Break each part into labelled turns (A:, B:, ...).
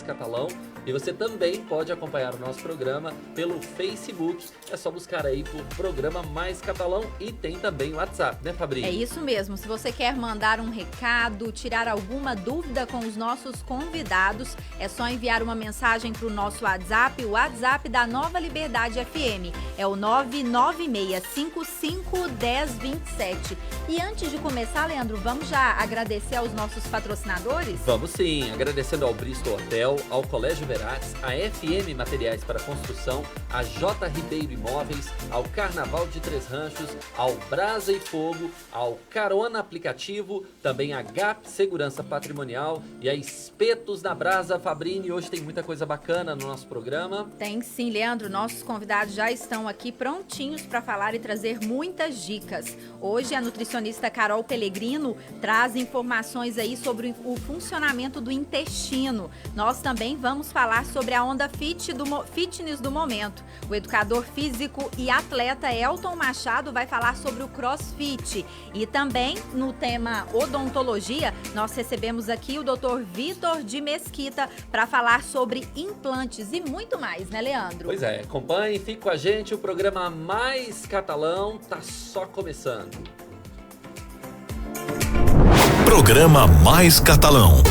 A: Catalão. E você também pode acompanhar o nosso programa pelo Facebook. É só buscar aí por Programa Mais Catalão e tem também o WhatsApp, né, Fabrício?
B: É isso mesmo. Se você quer mandar um recado, tirar alguma dúvida com os nossos convidados, é só enviar uma mensagem para o nosso WhatsApp, o WhatsApp da Nova Liberdade FM. É o 996551027. E antes de começar, Leandro, vamos já agradecer aos nossos patrocinadores?
A: Vamos sim, agradecendo ao Bristol Hotel, ao Colégio Verax, a FM Materiais para Construção, a J. Ribeiro Imóveis, ao Carnaval de Três Ranchos, ao Brasa e Fogo, ao Carona Aplicativo, também a GAP Segurança Patrimonial e a Espetos na Brasa. Fabrini, hoje tem muita coisa bacana no nosso programa.
B: Tem sim, Leandro. Nossos convidados já estão aqui prontinhos para falar e trazer muitas dicas. Hoje a nutricionista Carol Pellegrino traz informações aí sobre o funcionamento do intestino. Nós também vamos falar sobre a onda fitness do momento. O educador físico e atleta Elton Machado vai falar sobre o CrossFit. E também no tema odontologia, nós recebemos aqui o Dr. Vitor de Mesquita para falar sobre implantes e muito mais, né, Leandro?
A: Pois é, acompanhe, fique com a gente, o programa Mais Catalão tá só começando.
C: Programa Mais Catalão.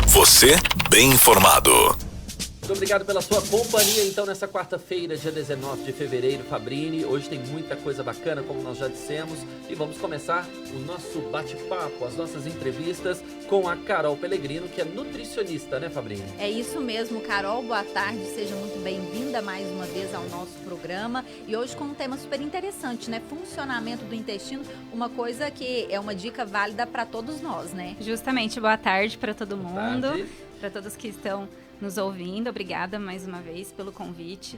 C: Você bem informado.
A: Muito obrigado pela sua companhia, então, nessa quarta-feira, dia 19 de fevereiro, Fabrini. Hoje tem muita coisa bacana, como nós já dissemos, e vamos começar o nosso bate-papo, as nossas entrevistas com a Carol Pellegrino, que é nutricionista, né, Fabrini?
B: É isso mesmo, Carol, boa tarde, seja muito bem-vinda mais uma vez ao nosso programa. E hoje com um tema super interessante, né? Funcionamento do intestino, uma coisa que é uma dica válida para todos nós, né?
D: Justamente, boa tarde para todo mundo,
A: tarde.
D: para todos que estão nos ouvindo. Obrigada mais uma vez pelo convite.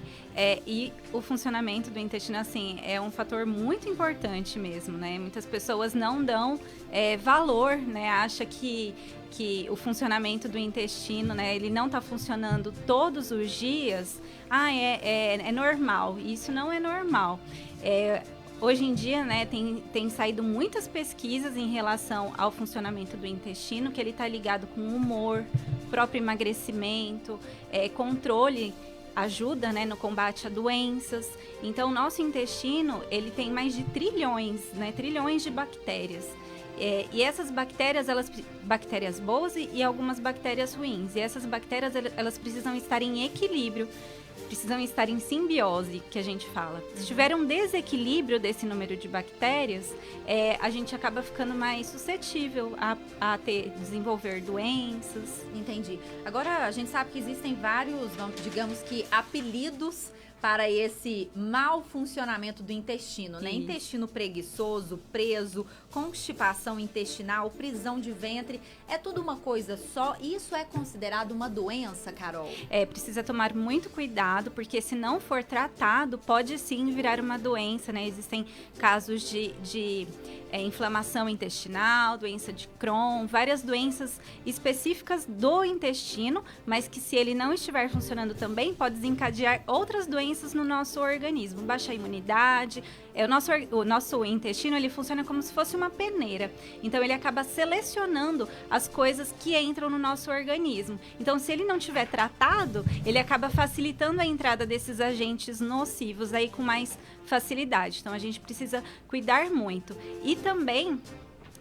D: E o funcionamento do intestino, assim, é um fator muito importante mesmo, né? Muitas pessoas não dão valor, né? Acha que o funcionamento do intestino, né? Ele não está funcionando todos os dias. É normal. Isso não é normal. Hoje em dia, né, tem saído muitas pesquisas em relação ao funcionamento do intestino, que ele está ligado com humor, próprio emagrecimento, controle, ajuda, né, no combate a doenças. Então, o nosso intestino, ele tem mais de trilhões de bactérias. E essas bactérias, bactérias boas e algumas bactérias ruins. E essas bactérias, elas precisam estar em equilíbrio, precisam estar em simbiose, que a gente fala. Se tiver um desequilíbrio desse número de bactérias, a gente acaba ficando mais suscetível a desenvolver doenças.
B: Entendi. Agora, a gente sabe que existem vários, digamos que, apelidos para esse mau funcionamento do intestino, né? Intestino preguiçoso, preso, constipação intestinal, prisão de ventre, é tudo uma coisa só? Isso é considerado uma doença, Carol?
D: Precisa tomar muito cuidado, porque se não for tratado, pode sim virar uma doença, né? Existem casos de inflamação intestinal, doença de Crohn, várias doenças específicas do intestino, mas que se ele não estiver funcionando também, pode desencadear outras doenças no nosso organismo, baixa imunidade. O nosso intestino, ele funciona como se fosse uma peneira. Então, ele acaba selecionando as coisas que entram no nosso organismo. Então, se ele não tiver tratado, ele acaba facilitando a entrada desses agentes nocivos aí com mais facilidade. Então, a gente precisa cuidar muito. E também,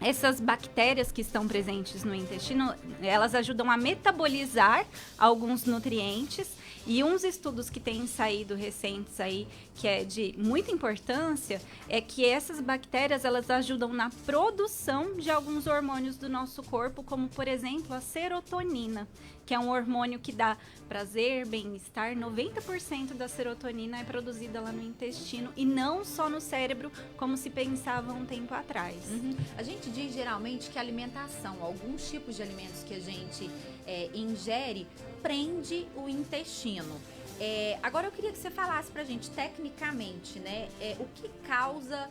D: essas bactérias que estão presentes no intestino, elas ajudam a metabolizar alguns nutrientes. E uns estudos que têm saído recentes aí, que é de muita importância, é que essas bactérias, elas ajudam na produção de alguns hormônios do nosso corpo, como, por exemplo, a serotonina, que é um hormônio que dá prazer, bem-estar. 90% da serotonina é produzida lá no intestino e não só no cérebro, como se pensava um tempo atrás.
B: A gente diz geralmente que a alimentação, alguns tipos de alimentos que a gente ingere, prende o intestino. Agora eu queria que você falasse pra gente tecnicamente, né, o que causa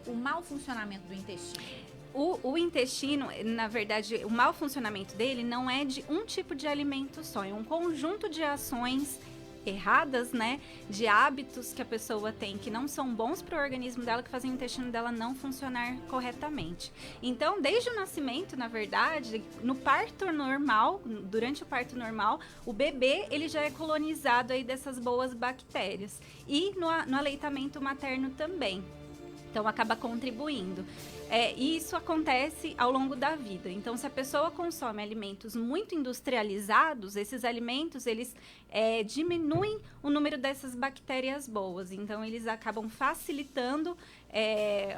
B: o mau funcionamento do intestino.
D: O intestino, na verdade, o mau funcionamento dele não é de um tipo de alimento só, é um conjunto de ações erradas, né, de hábitos que a pessoa tem que não são bons para o organismo dela, que fazem o intestino dela não funcionar corretamente. Então, desde o nascimento, na verdade, no parto normal, durante o parto normal, o bebê ele já é colonizado aí dessas boas bactérias. E no aleitamento materno também. Então, acaba contribuindo. E isso acontece ao longo da vida. Então, se a pessoa consome alimentos muito industrializados, esses alimentos, eles diminuem o número dessas bactérias boas. Então, eles acabam facilitando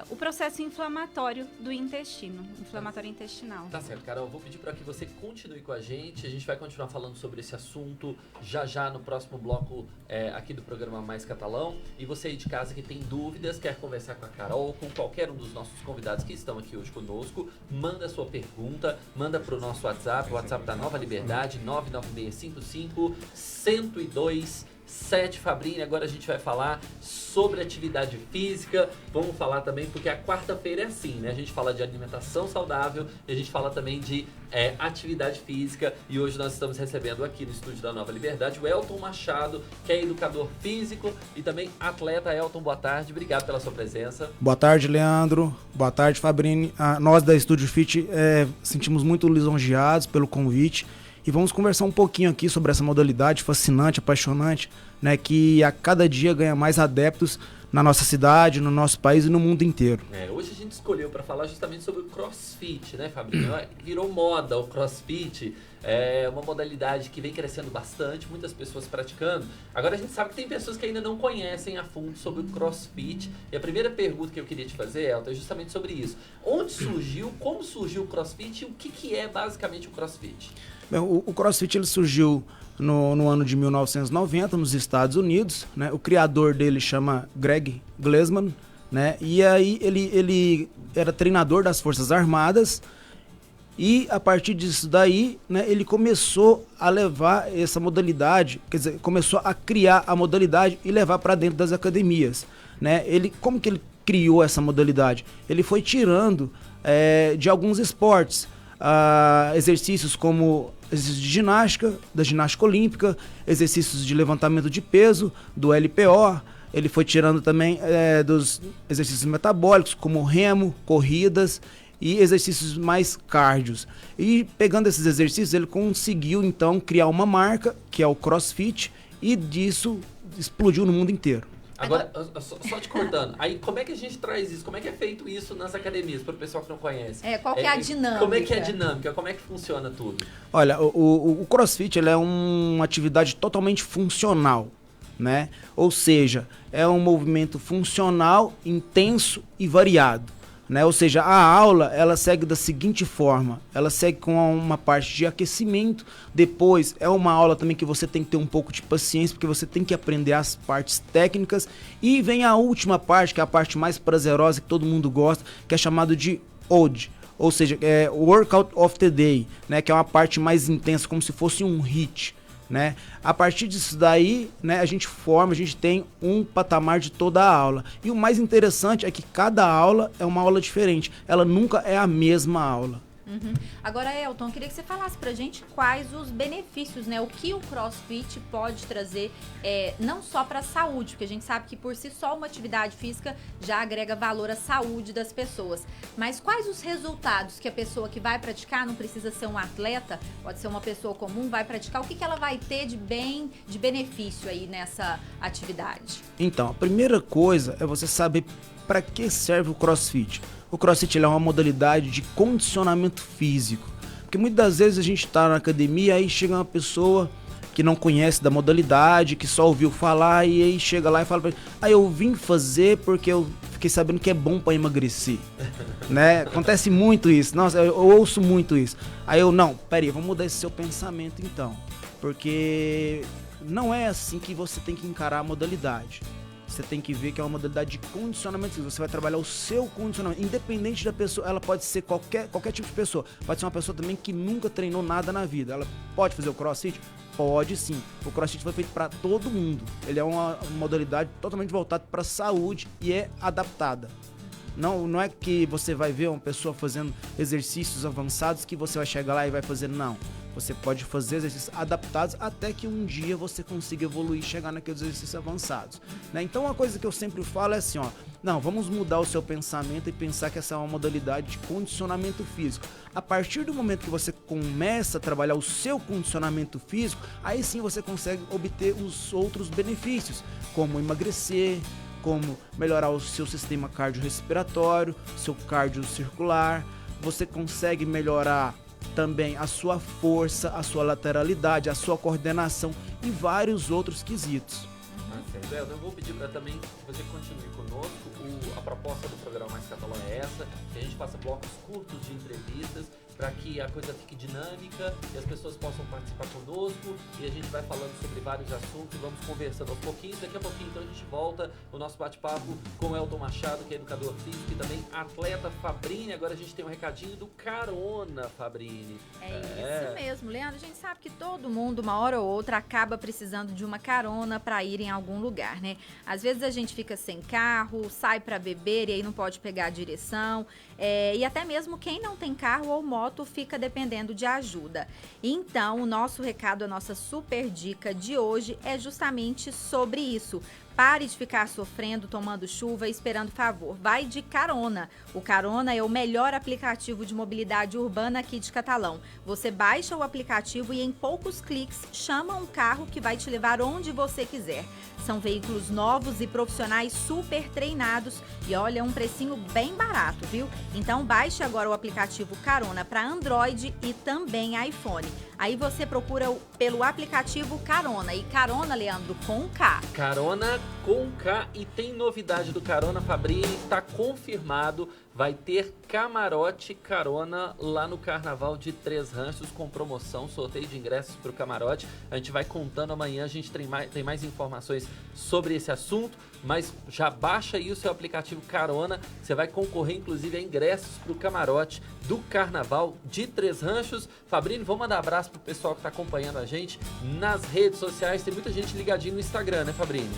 D: o processo inflamatório do intestino, inflamatório intestinal.
A: Tá certo, Carol. Vou pedir para que você continue com a gente. A gente vai continuar falando sobre esse assunto já no próximo bloco aqui do programa Mais Catalão. E você aí de casa que tem dúvidas, quer conversar com a Carol, com qualquer um dos nossos convidados que estão aqui hoje conosco, manda sua pergunta, manda para o nosso WhatsApp, o WhatsApp da Nova Liberdade, 99655-1027. Fabrini, agora a gente vai falar sobre atividade física, vamos falar também, porque a quarta-feira é assim, né? A gente fala de alimentação saudável e a gente fala também de atividade física, e hoje nós estamos recebendo aqui no estúdio da Nova Liberdade o Elton Machado, que é educador físico e também atleta. Elton, boa tarde, obrigado pela sua presença.
E: Boa tarde, Leandro, boa tarde, Fabrini. Nós da Estúdio Fit sentimos muito lisonjeados pelo convite e vamos conversar um pouquinho aqui sobre essa modalidade fascinante, apaixonante, né, que a cada dia ganha mais adeptos na nossa cidade, no nosso país e no mundo inteiro.
A: Hoje a gente escolheu para falar justamente sobre o CrossFit, né, Fabrício? Virou moda o CrossFit, é uma modalidade que vem crescendo bastante, muitas pessoas praticando. Agora a gente sabe que tem pessoas que ainda não conhecem a fundo sobre o CrossFit. E a primeira pergunta que eu queria te fazer, Elton, é justamente sobre isso. Onde surgiu, como surgiu o CrossFit e o que é basicamente o CrossFit?
E: O CrossFit ele surgiu no ano de 1990 nos Estados Unidos, né? O criador dele chama Greg Glassman, né? E aí ele era treinador das Forças Armadas e a partir disso daí, né, ele começou a levar essa modalidade, quer dizer, começou a criar a modalidade e levar para dentro das academias, né? Como que ele criou essa modalidade? Ele foi tirando de alguns esportes, exercícios como exercícios de ginástica, da ginástica olímpica, exercícios de levantamento de peso, do LPO. Ele foi tirando também dos exercícios metabólicos, como remo, corridas e exercícios mais cárdios. E pegando esses exercícios, ele conseguiu então criar uma marca, que é o CrossFit, e disso explodiu no mundo inteiro.
A: Agora, só te cortando, aí como é que a gente traz isso? Como é que é feito isso nas academias, para o pessoal que não conhece?
B: Qual que é a dinâmica?
A: Como é que é a dinâmica? Como é que funciona tudo?
E: Olha, o CrossFit ele é uma atividade totalmente funcional, né? Ou seja, é um movimento funcional, intenso e variado, né? Ou seja, a aula ela segue da seguinte forma: ela segue com uma parte de aquecimento, depois é uma aula também que você tem que ter um pouco de paciência, porque você tem que aprender as partes técnicas, e vem a última parte, que é a parte mais prazerosa, que todo mundo gosta, que é chamado de WOD, ou seja, Workout of the Day, né? Que é uma parte mais intensa, como se fosse um HIIT. Né? A partir disso daí, né, a gente tem um patamar de toda a aula. E o mais interessante é que cada aula é uma aula diferente. Ela nunca é a mesma aula.
B: Uhum. Agora, Elton, eu queria que você falasse pra gente quais os benefícios, né? O que o CrossFit pode trazer, não só pra saúde, porque a gente sabe que por si só uma atividade física já agrega valor à saúde das pessoas. Mas quais os resultados que a pessoa que vai praticar, não precisa ser um atleta, pode ser uma pessoa comum, vai praticar, o que ela vai ter de benefício aí nessa atividade? Então,
E: a primeira coisa é você saber para que serve o CrossFit. O CrossFit é uma modalidade de condicionamento físico, porque muitas das vezes a gente está na academia, aí chega uma pessoa que não conhece da modalidade, que só ouviu falar, e aí chega lá e fala pra ele: eu vim fazer porque eu fiquei sabendo que é bom para emagrecer. Né? Acontece muito isso, nossa, eu ouço muito isso. Aí peraí, vamos mudar esse seu pensamento então, porque não é assim que você tem que encarar a modalidade. Você tem que ver que é uma modalidade de condicionamento. Você vai trabalhar o seu condicionamento. Independente da pessoa, ela pode ser qualquer tipo de pessoa. Pode ser uma pessoa também que nunca treinou nada na vida. Ela pode fazer o CrossFit? Pode sim. O CrossFit foi feito para todo mundo. Ele é uma modalidade totalmente voltada para a saúde e é adaptada. Não é que você vai ver uma pessoa fazendo exercícios avançados que você vai chegar lá e vai fazer, não. Você pode fazer exercícios adaptados até que um dia você consiga evoluir e chegar naqueles exercícios avançados, né? Então, uma coisa que eu sempre falo é assim, ó, não, vamos mudar o seu pensamento e pensar que essa é uma modalidade de condicionamento físico. A partir do momento que você começa a trabalhar o seu condicionamento físico, aí sim você consegue obter os outros benefícios, como emagrecer, como melhorar o seu sistema cardiorrespiratório, seu cardiocircular. Você consegue melhorar também a sua força, a sua lateralidade, a sua coordenação e vários outros quesitos.
A: Eu vou pedir para também que você continue conosco. A proposta do programa Mais Catalão é essa, que a gente faça blocos curtos de entrevistas para que a coisa fique dinâmica e as pessoas possam participar conosco, e a gente vai falando sobre vários assuntos, vamos conversando aos pouquinhos. Daqui a pouquinho então a gente volta o nosso bate-papo com o Elton Machado, que é educador físico e também atleta. Fabrini, agora a gente tem um recadinho do Carona, Fabrini.
B: Isso mesmo, Leandro. A gente sabe que todo mundo, uma hora ou outra, acaba precisando de uma carona para ir em algum lugar, né? Às vezes a gente fica sem carro, sai para beber e aí não pode pegar a direção, e até mesmo quem não tem carro ou moto fica dependendo de ajuda. Então, o nosso recado, a nossa super dica de hoje é justamente sobre isso. Pare de ficar sofrendo, tomando chuva e esperando favor. Vai de Carona. O Carona é o melhor aplicativo de mobilidade urbana aqui de Catalão. Você baixa o aplicativo e em poucos cliques chama um carro que vai te levar onde você quiser. São veículos novos e profissionais super treinados e olha, um precinho bem barato, viu? Então baixe agora o aplicativo Carona para Android e também iPhone. Aí você procura pelo aplicativo Carona. E Carona, Leandro, com K.
A: Carona com K. E tem novidade do Carona, Fabrini, tá confirmado. Vai ter camarote Carona lá no Carnaval de Três Ranchos com promoção, sorteio de ingressos para o camarote. A gente vai contando amanhã, a gente tem mais informações sobre esse assunto, mas já baixa aí o seu aplicativo Carona, você vai concorrer inclusive a ingressos para o camarote do Carnaval de Três Ranchos. Fabrini, vamos mandar abraço pro pessoal que está acompanhando a gente nas redes sociais. Tem muita gente ligadinha no Instagram, né, Fabrini?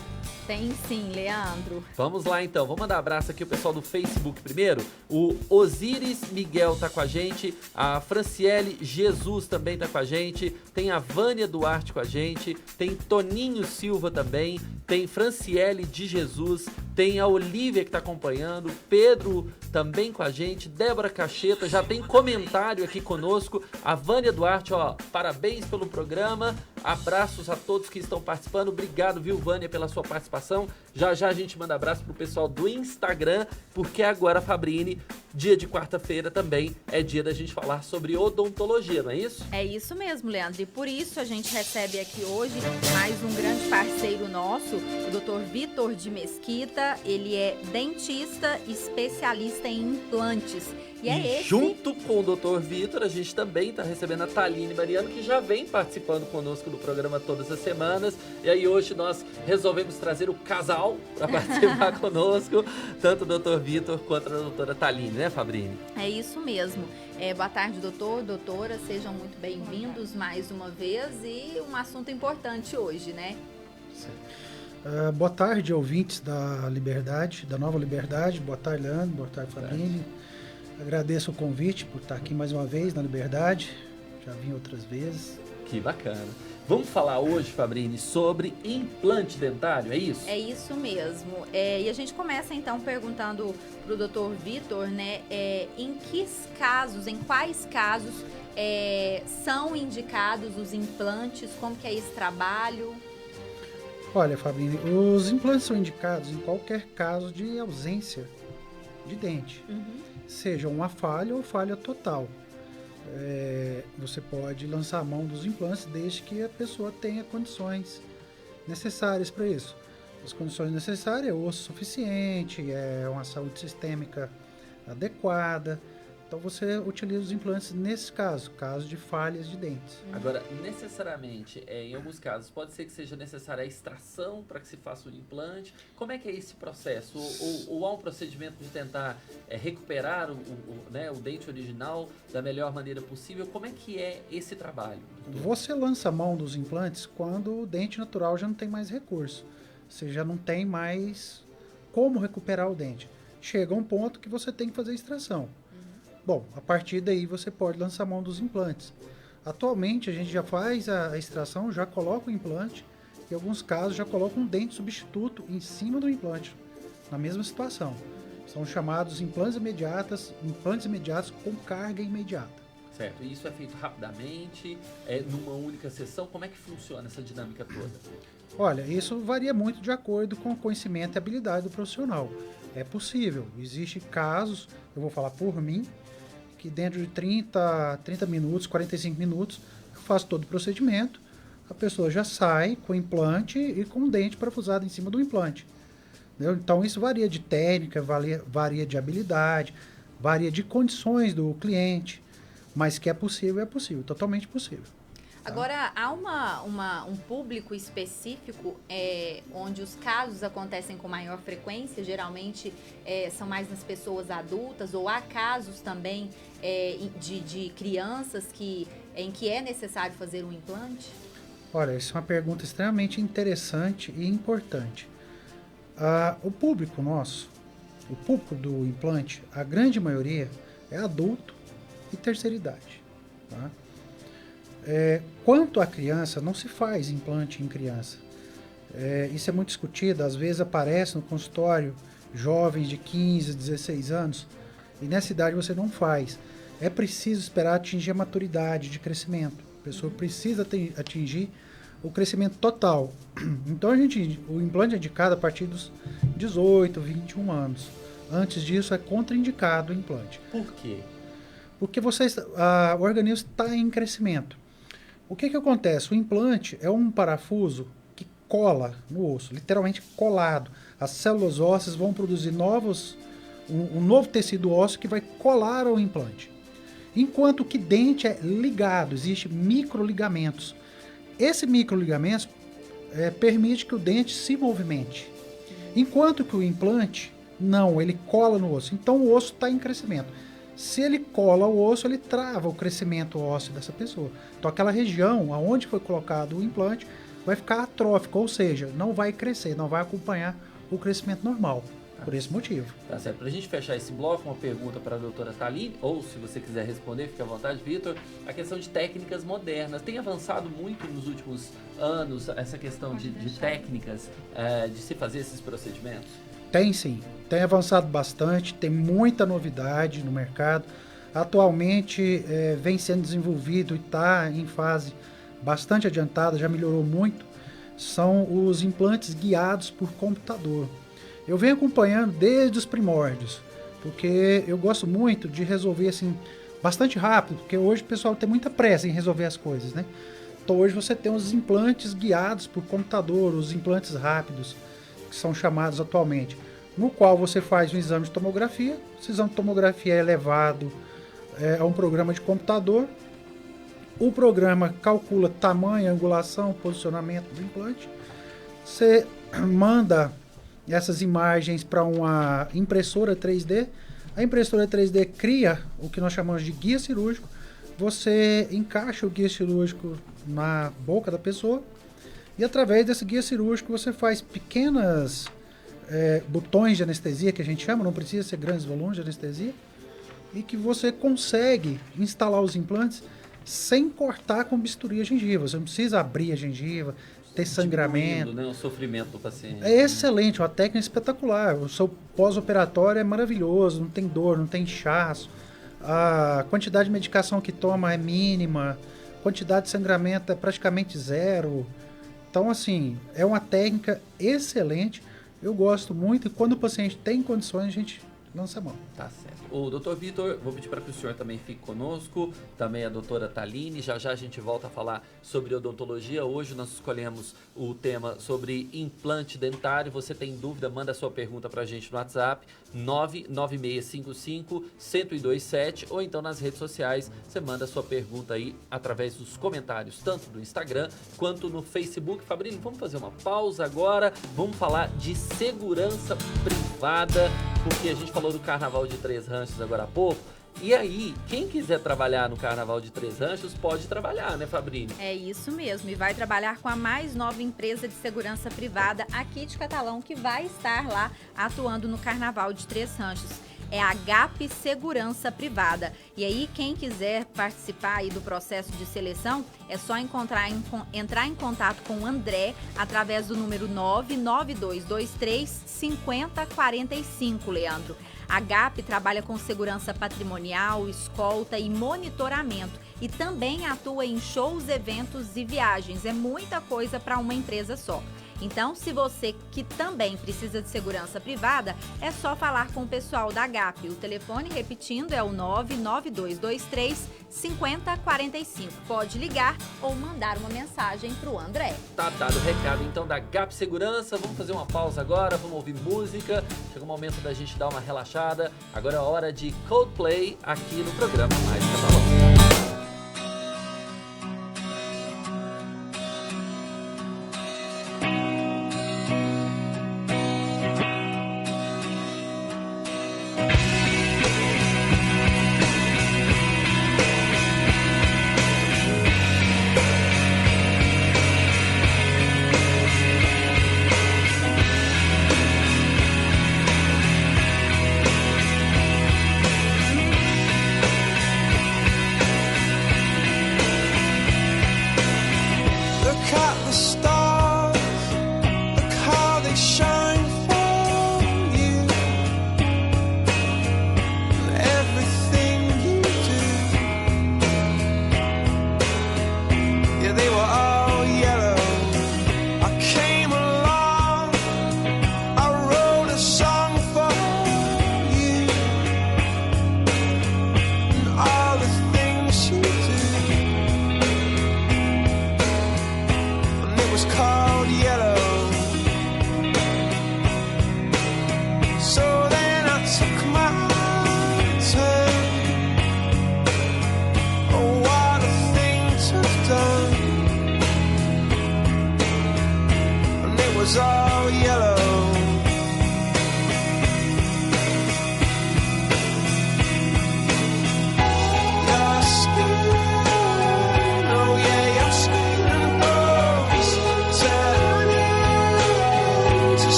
B: Tem sim, Leandro.
A: Vamos lá então, vamos mandar abraço aqui ao pessoal do Facebook primeiro. O Osiris Miguel tá com a gente, a Franciele Jesus também tá com a gente, tem a Vânia Duarte com a gente, tem Toninho Silva também, tem Franciele de Jesus, tem a Olivia que tá acompanhando, Pedro também com a gente, Débora Cacheta, já tem comentário aqui conosco, a Vânia Duarte, ó, parabéns pelo programa, abraços a todos que estão participando, obrigado, viu, Vânia, pela sua participação. Já já a gente manda abraço pro pessoal do Instagram, porque agora, Fabrini, dia de quarta-feira também é dia da gente falar sobre odontologia, não é isso?
B: É isso mesmo, Leandro. E por isso a gente recebe aqui hoje mais um grande parceiro nosso, o Dr. Vitor de Mesquita. Ele é dentista, especialista em implantes. E
A: junto com o Dr. Vitor, a gente também está recebendo a Thaline Mariano, que já vem participando conosco do programa todas as semanas. E aí hoje nós resolvemos trazer o casal para participar conosco, tanto o Dr. Vitor quanto a doutora Thaline, né, Fabrini?
B: É isso mesmo. Boa tarde, doutor, doutora, sejam muito bem-vindos mais uma vez, e um assunto importante hoje, né?
F: Boa tarde, ouvintes da Liberdade, da Nova Liberdade. Boa tarde, Leandro. Boa tarde, Fabrini. Agradeço o convite por estar aqui mais uma vez na Liberdade. Já vim outras vezes.
A: Que bacana. Vamos falar hoje, Fabrini, sobre implante dentário, é isso?
B: É isso mesmo. E a gente começa então perguntando para o Dr. Vitor, né, em quais casos são indicados os implantes, como que é esse trabalho?
F: Olha, Fabrini, os implantes são indicados em qualquer caso de ausência de dente. Seja uma falha ou falha total. Você pode lançar a mão dos implantes desde que a pessoa tenha condições necessárias para isso. As condições necessárias é osso suficiente, é uma saúde sistêmica adequada. Então você utiliza os implantes nesse caso de falhas de dentes.
A: Agora, necessariamente, em alguns casos, pode ser que seja necessária a extração para que se faça o implante. Como é que é esse processo? Ou há um procedimento de tentar recuperar o dente original da melhor maneira possível? Como é que é esse trabalho?
F: Você lança a mão dos implantes quando o dente natural já não tem mais recurso. Você já não tem mais como recuperar o dente. Chega um ponto que você tem que fazer a extração. Bom, a partir daí você pode lançar a mão dos implantes. Atualmente a gente já faz a extração, já coloca o implante, em alguns casos já coloca um dente substituto em cima do implante, na mesma situação. São chamados implantes imediatos com carga imediata.
A: Certo, e isso é feito rapidamente, numa única sessão? Como é que funciona essa dinâmica toda?
F: Olha, isso varia muito de acordo com o conhecimento e habilidade do profissional. É possível, existem casos, eu vou falar por mim, que dentro de 30 minutos, 45 minutos, eu faço todo o procedimento, a pessoa já sai com o implante e com o dente parafusado em cima do implante. Entendeu? Então isso varia de técnica, varia de habilidade, varia de condições do cliente, mas que é possível, totalmente possível.
B: Agora, há um público específico onde os casos acontecem com maior frequência, geralmente são mais nas pessoas adultas, ou há casos também de crianças em que é necessário fazer um implante?
F: Olha, essa é uma pergunta extremamente interessante e importante. O público nosso, o público do implante, a grande maioria é adulto e terceira idade. Tá? Quanto à criança, não se faz implante em criança. Isso é muito discutido, às vezes aparece no consultório jovens de 15, 16 anos, e nessa idade você não faz. É preciso esperar atingir a maturidade de crescimento. A pessoa precisa atingir o crescimento total. Então o implante é indicado a partir dos 18, 21 anos. Antes disso é contraindicado o implante.
A: Por quê?
F: Porque o organismo está em crescimento. O que acontece? O implante é um parafuso que cola no osso, literalmente colado. As células ósseas vão produzir um novo tecido ósseo que vai colar ao implante. Enquanto que dente é ligado, existem microligamentos. Esse microligamento permite que o dente se movimente. Enquanto que o implante, não, ele cola no osso. Então o osso está em crescimento. Se ele cola o osso, ele trava o crescimento ósseo dessa pessoa. Então aquela região onde foi colocado o implante vai ficar atrófica, ou seja, não vai crescer, não vai acompanhar o crescimento normal. Por esse motivo.
A: Tá certo. Para a gente fechar esse bloco, uma pergunta para a doutora Thaline, ou se você quiser responder, fique à vontade, Vitor. A questão de técnicas modernas. Tem avançado muito nos últimos anos essa questão de técnicas de se fazer esses procedimentos?
F: Tem sim. Tem avançado bastante, tem muita novidade no mercado. Atualmente vem sendo desenvolvido e está em fase bastante adiantada, já melhorou muito. São os implantes guiados por computador. Eu venho acompanhando desde os primórdios, porque eu gosto muito de resolver assim, bastante rápido, porque hoje o pessoal tem muita pressa em resolver as coisas, né? Então hoje você tem os implantes guiados por computador, os implantes rápidos, que são chamados atualmente, no qual você faz um exame de tomografia, esse exame de tomografia é levado a um programa de computador, o programa calcula tamanho, angulação, posicionamento do implante, você manda essas imagens para uma impressora 3D. A impressora 3D cria o que nós chamamos de guia cirúrgico. Você encaixa o guia cirúrgico na boca da pessoa e através desse guia cirúrgico você faz pequenas botões de anestesia, que a gente chama, não precisa ser grandes volumes de anestesia, e que você consegue instalar os implantes sem cortar com bisturi a gengiva. Você não precisa abrir a gengiva, ter sangramento,
A: né, o sofrimento do paciente.
F: É excelente, uma técnica espetacular. O seu pós-operatório é maravilhoso, não tem dor, não tem inchaço. A quantidade de medicação que toma é mínima, a quantidade de sangramento é praticamente zero. Então, assim, é uma técnica excelente. Eu gosto muito e quando o paciente tem condições, a gente lança a mão.
A: Tá certo. O doutor Vitor, vou pedir para que o senhor também fique conosco, também a doutora Thaline, já a gente volta a falar sobre odontologia. Hoje nós escolhemos o tema sobre implante dentário. Você tem dúvida, manda a sua pergunta para a gente no WhatsApp, 99655-1027, ou então nas redes sociais, você manda a sua pergunta aí através dos comentários, tanto do Instagram quanto no Facebook. Fabrício, vamos fazer uma pausa agora, vamos falar de segurança privada, porque a gente falou do Carnaval de Três Ranchos agora há pouco. E aí, quem quiser trabalhar no Carnaval de Três Ranchos pode trabalhar, né, Fabrício?
B: É isso mesmo, e vai trabalhar com a mais nova empresa de segurança privada aqui de Catalão, que vai estar lá atuando no Carnaval de Três Ranchos. é a GAP Segurança Privada. E aí, quem quiser participar aí do processo de seleção, é só entrar em contato com o André através do número 992235045, Leandro. A GAP trabalha com segurança patrimonial, escolta e monitoramento e também atua em shows, eventos e viagens. É muita coisa para uma empresa só. Então, se você que também precisa de segurança privada, é só falar com o pessoal da GAP. O telefone, repetindo, é o 992235045. Pode ligar ou mandar uma mensagem para o André.
A: Tá dado o recado, então, da GAP Segurança. Vamos fazer uma pausa agora, vamos ouvir música. Chega o momento da gente dar uma relaxada. Agora é a hora de Coldplay aqui no programa Mais Catalão.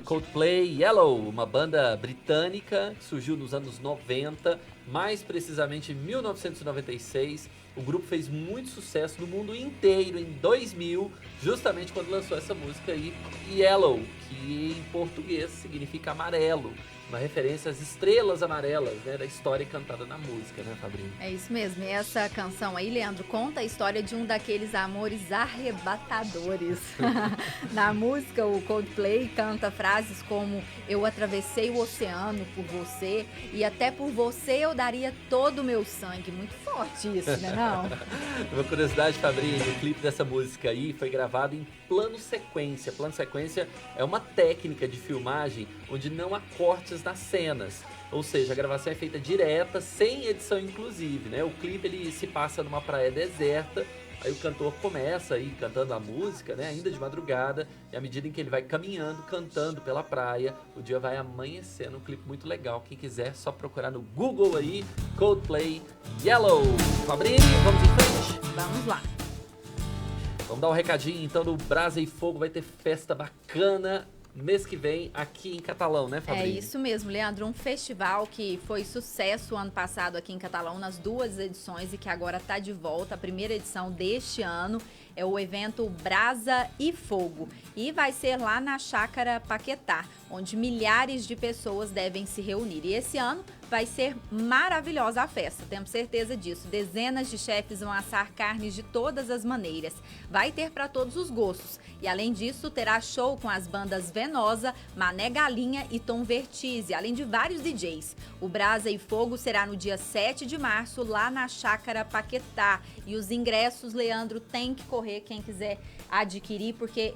A: Coldplay, Yellow, uma banda britânica que surgiu nos anos 90, mais precisamente em 1996. O grupo fez muito sucesso no mundo inteiro em 2000, justamente quando lançou essa música aí, Yellow, que em português significa amarelo. Uma referência às estrelas amarelas, né, da história cantada na música, né, Fabrinho?
B: É isso mesmo. E essa canção aí, Leandro, conta a história de um daqueles amores arrebatadores. Na música, o Coldplay canta frases como: eu atravessei o oceano por você e até por você eu daria todo o meu sangue. Muito forte isso, né, não?
A: Uma curiosidade, Fabrinho, o clipe dessa música aí foi gravado em plano sequência. Plano sequência é uma técnica de filmagem onde não há cortes nas cenas, ou seja, a gravação é feita direta, sem edição inclusive, né? O clipe ele se passa numa praia deserta, Aí o cantor começa aí cantando a música, né, ainda de madrugada, e à medida em que ele vai caminhando, cantando pela praia, o dia vai amanhecendo. Um clipe muito legal. Quem quiser, só procurar no Google aí, Coldplay Yellow. Fabrini, vamos em frente?
B: Vamos lá.
A: Vamos dar um recadinho então do Brasa e Fogo. Vai ter festa bacana mês que vem aqui em Catalão, né, Fabrini?
B: É isso mesmo, Leandro. Um festival que foi sucesso ano passado aqui em Catalão nas 2 edições e que agora está de volta. A primeira edição deste ano é o evento Brasa e Fogo. E vai ser lá na Chácara Paquetá, onde milhares de pessoas devem se reunir. E esse ano vai ser maravilhosa a festa, temos certeza disso. Dezenas de chefes vão assar carnes de todas as maneiras. Vai ter para todos os gostos. E além disso, terá show com as bandas Venosa, Mané Galinha e Tom Vertize, além de vários DJs. O Brasa e Fogo será no dia 7 de março, lá na Chácara Paquetá. E os ingressos, Leandro, tem que correr quem quiser adquirir, porque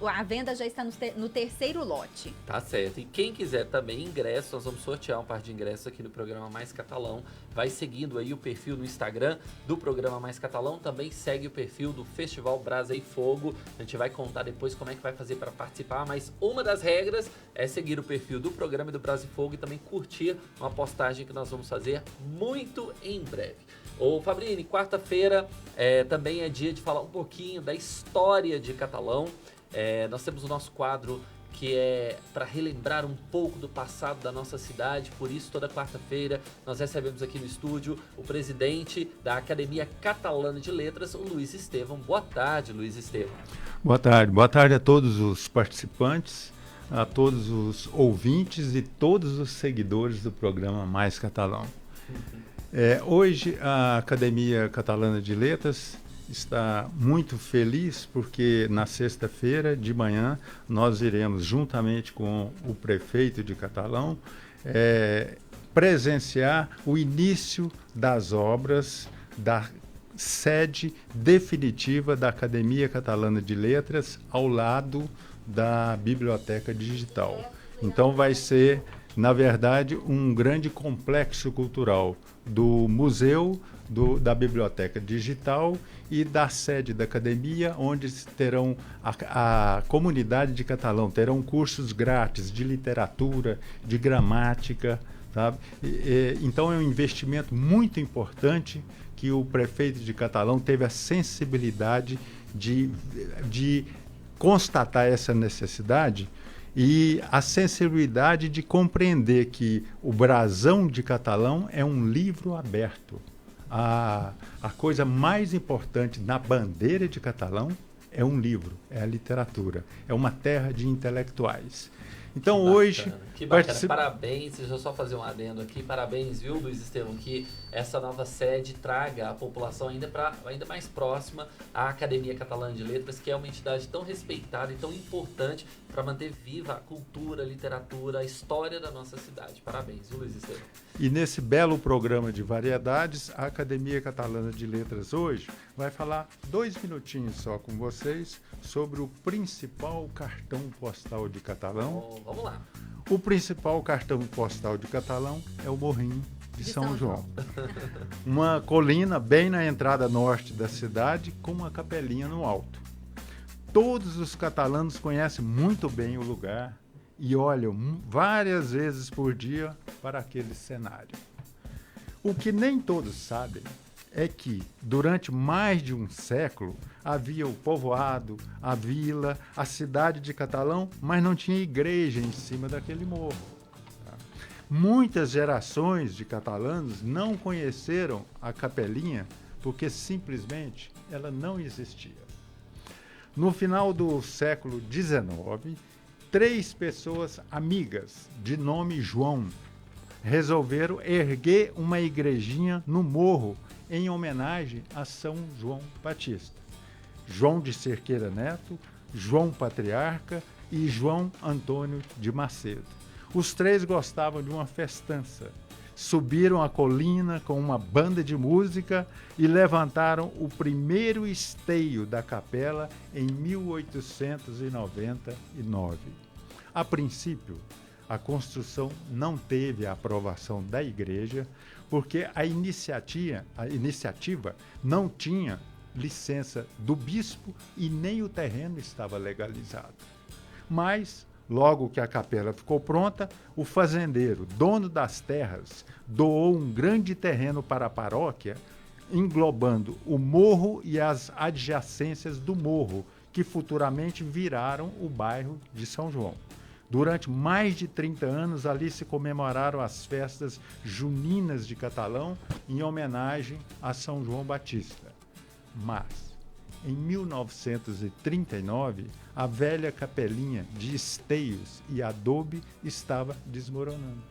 B: a venda já está no terceiro lote.
A: Tá certo. E quem quiser também ingresso, nós vamos sortear um par de ingressos aqui no programa Mais Catalão. Vai seguindo aí o perfil no Instagram do programa Mais Catalão. Também segue o perfil do Festival Brasa e Fogo. A gente vai contar depois como é que vai fazer para participar, mas uma das regras é seguir o perfil do programa e do Brasa e Fogo e também curtir uma postagem que nós vamos fazer muito em breve. Ô Fabrini, quarta-feira também é dia de falar um pouquinho da história de Catalão. Nós temos o nosso quadro que é para relembrar um pouco do passado da nossa cidade. Por isso, toda quarta-feira, nós recebemos aqui no estúdio o presidente da Academia Catalana de Letras, o Luiz Estevão. Boa tarde, Luiz Estevão.
G: Boa tarde a todos os participantes, a todos os ouvintes e todos os seguidores do programa Mais Catalão. Hoje, a Academia Catalana de Letras está muito feliz porque na sexta-feira de manhã nós iremos, juntamente com o prefeito de Catalão, presenciar o início das obras da sede definitiva da Academia Catalana de Letras ao lado da Biblioteca Digital. Então vai ser, na verdade, um grande complexo cultural do museu, da Biblioteca Digital e da sede da academia, onde terão a comunidade de Catalão, terão cursos grátis de literatura, de gramática, sabe? Então é um investimento muito importante que o prefeito de Catalão teve a sensibilidade de constatar essa necessidade e a sensibilidade de compreender que o brasão de Catalão é um livro aberto. A coisa mais importante na bandeira de Catalão é um livro, é a literatura, é uma terra de intelectuais. Então
A: que bacana,
G: hoje...
A: Que bacana, parabéns, deixa eu só fazer um adendo aqui, parabéns, viu, Luiz Estevão, que essa nova sede traga a população ainda mais próxima à Academia Catalana de Letras, que é uma entidade tão respeitada e tão importante para manter viva a cultura, a literatura, a história da nossa cidade. Parabéns, viu, Luiz Estevão?
G: E nesse belo programa de variedades, a Academia Catalana de Letras hoje vai falar 2 minutinhos só com vocês sobre o principal cartão postal de Catalão.
A: Vamos lá.
G: O principal cartão postal de Catalão é o Morrinho de São João. Uma colina bem na entrada norte da cidade com uma capelinha no alto. Todos os catalanos conhecem muito bem o lugar e olham várias vezes por dia para aquele cenário. O que nem todos sabem é que, durante mais de um século, havia o povoado, a vila, a cidade de Catalão, mas não tinha igreja em cima daquele morro. Tá? Muitas gerações de catalanos não conheceram a capelinha porque simplesmente ela não existia. No final do século XIX, 3 pessoas amigas de nome João resolveram erguer uma igrejinha no morro em homenagem a São João Batista. João de Cerqueira Neto, João Patriarca e João Antônio de Macedo. Os 3 gostavam de uma festança. Subiram a colina com uma banda de música e levantaram o primeiro esteio da capela em 1899. A princípio, a construção não teve a aprovação da igreja, porque a iniciativa não tinha licença do bispo e nem o terreno estava legalizado. Mas, logo que a capela ficou pronta, o fazendeiro, dono das terras, doou um grande terreno para a paróquia, englobando o morro e as adjacências do morro, que futuramente viraram o bairro de São João. Durante mais de 30 anos, ali se comemoraram as festas juninas de Catalão, em homenagem a São João Batista. Mas, em 1939, a velha capelinha de esteios e adobe estava desmoronando.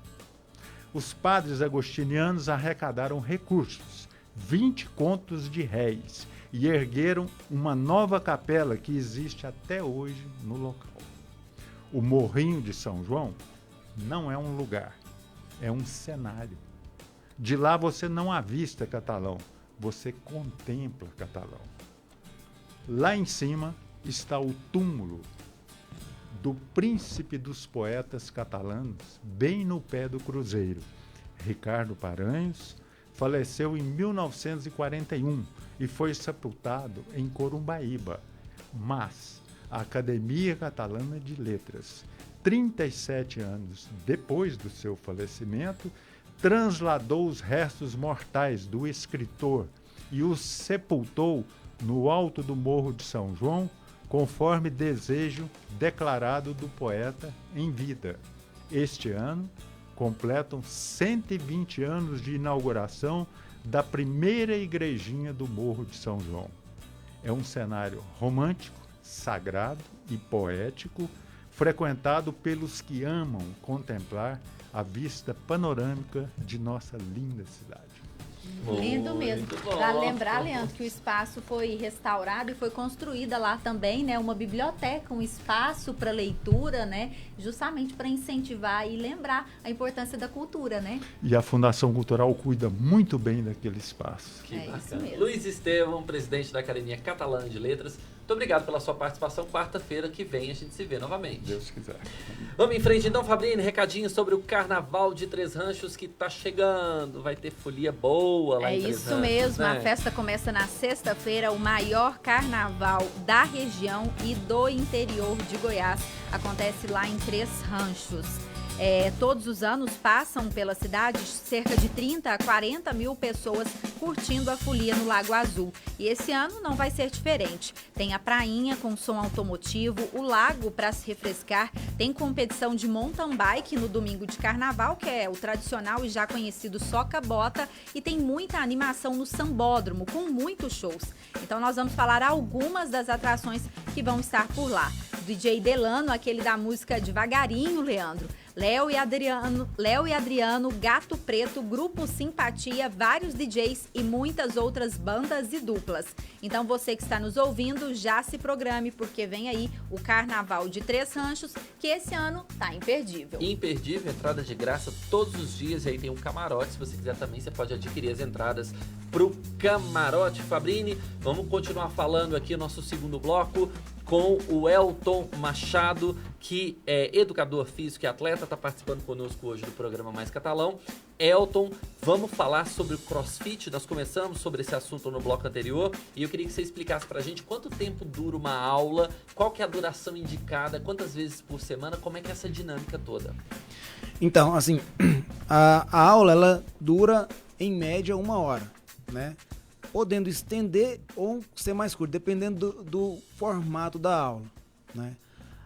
G: Os padres agostinianos arrecadaram recursos, 20 contos de réis, e ergueram uma nova capela que existe até hoje no local. O Morrinho de São João não é um lugar, é um cenário. De lá você não avista Catalão, você contempla Catalão. Lá em cima está o túmulo do príncipe dos poetas catalanos, bem no pé do cruzeiro. Ricardo Paranhos faleceu em 1941 e foi sepultado em Corumbaíba. Mas a Academia Catalana de Letras, 37 anos depois do seu falecimento, transladou os restos mortais do escritor e os sepultou no alto do Morro de São João, conforme desejo declarado do poeta em vida. Este ano completam 120 anos de inauguração da primeira igrejinha do Morro de São João. É um cenário romântico, sagrado e poético, frequentado pelos que amam contemplar a vista panorâmica de nossa linda cidade.
B: Lindo mesmo. Para lembrar, Leandro, que o espaço foi restaurado e foi construída lá também, né, uma biblioteca, um espaço para leitura, né, justamente para incentivar e lembrar a importância da cultura, né?
G: E a Fundação Cultural cuida muito bem daquele espaço.
A: Que
B: bacana. Isso mesmo.
A: Luiz Estevão, presidente da Academia Catalana de Letras, muito obrigado pela sua participação. Quarta-feira que vem a gente se vê novamente.
G: Deus quiser.
A: Vamos em frente então, Fabrini, recadinho sobre o Carnaval de Três Ranchos que tá chegando. Vai ter folia boa lá em Três Ranchos.
B: É isso mesmo,
A: né?
B: A festa começa na sexta-feira, o maior carnaval da região e do interior de Goiás. Acontece lá em Três Ranchos. Todos os anos passam pela cidade cerca de 30 a 40 mil pessoas curtindo a folia no Lago Azul. E esse ano não vai ser diferente. Tem a prainha com som automotivo, o lago para se refrescar, tem competição de mountain bike no domingo de carnaval, que é o tradicional e já conhecido soca-bota, e tem muita animação no sambódromo, com muitos shows. Então nós vamos falar algumas das atrações que vão estar por lá. DJ Delano, aquele da música Devagarinho, Leandro. Léo e Adriano, Gato Preto, Grupo Simpatia, vários DJs e muitas outras bandas e duplas. Então você que está nos ouvindo, já se programe, porque vem aí o Carnaval de Três Ranchos, que esse ano tá imperdível.
A: Imperdível, entrada de graça todos os dias, e aí tem um camarote, se você quiser também, você pode adquirir as entradas pro camarote. Fabrini, vamos continuar falando aqui no nosso segundo bloco com o Elton Machado, que é educador físico e atleta, está participando conosco hoje do programa Mais Catalão. Elton, vamos falar sobre o CrossFit. Nós começamos sobre esse assunto no bloco anterior e eu queria que você explicasse pra gente quanto tempo dura uma aula, qual que é a duração indicada, quantas vezes por semana, como é que é essa dinâmica toda?
E: Então, assim, a aula ela dura em média 1 hora, né? Podendo estender ou ser mais curto, dependendo do formato da aula, né?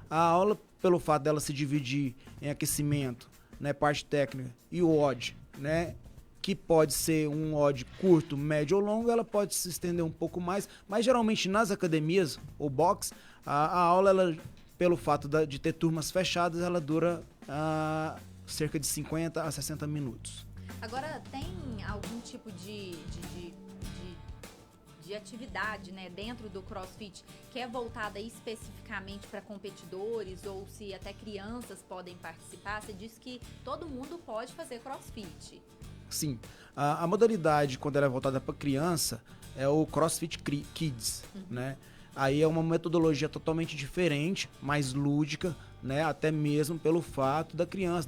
E: A aula, pelo fato dela se dividir em aquecimento, né, parte técnica e o odd, né, que pode ser um odd curto, médio ou longo, ela pode se estender um pouco mais, mas geralmente nas academias ou box, a aula, ela, pelo fato de ter turmas fechadas, ela dura cerca de 50 a 60 minutos.
B: Agora, tem algum tipo de atividade, né, dentro do CrossFit que é voltada especificamente para competidores ou se até crianças podem participar? Você disse que todo mundo pode fazer CrossFit.
E: Sim, a modalidade quando ela é voltada para criança é o CrossFit Kids, né? Aí é uma metodologia totalmente diferente, mais lúdica, né? Até mesmo pelo fato da criança,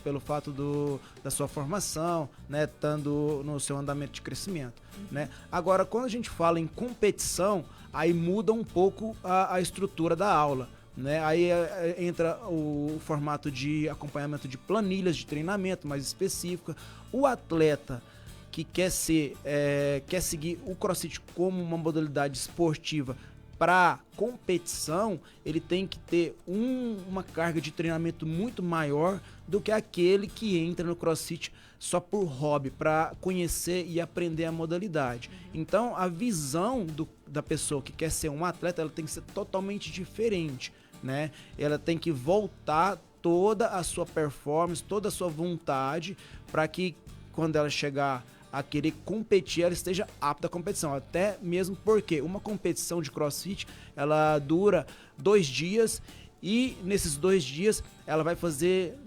E: pelo fato da sua formação, né? Estando no seu andamento de crescimento, né? Agora, quando a gente fala em competição, aí muda um pouco a estrutura da aula, né? Aí entra o formato de acompanhamento de planilhas de treinamento mais específica. O atleta que quer seguir o CrossFit como uma modalidade esportiva para competição, ele tem que ter uma carga de treinamento muito maior do que aquele que entra no CrossFit só por hobby, para conhecer e aprender a modalidade. Então, a visão da pessoa que quer ser um atleta, ela tem que ser totalmente diferente, né? Ela tem que voltar toda a sua performance, toda a sua vontade, para que quando ela chegar a querer competir, ela esteja apta à competição. Até mesmo porque uma competição de CrossFit, ela dura 2 dias e nesses 2 dias ela vai fazer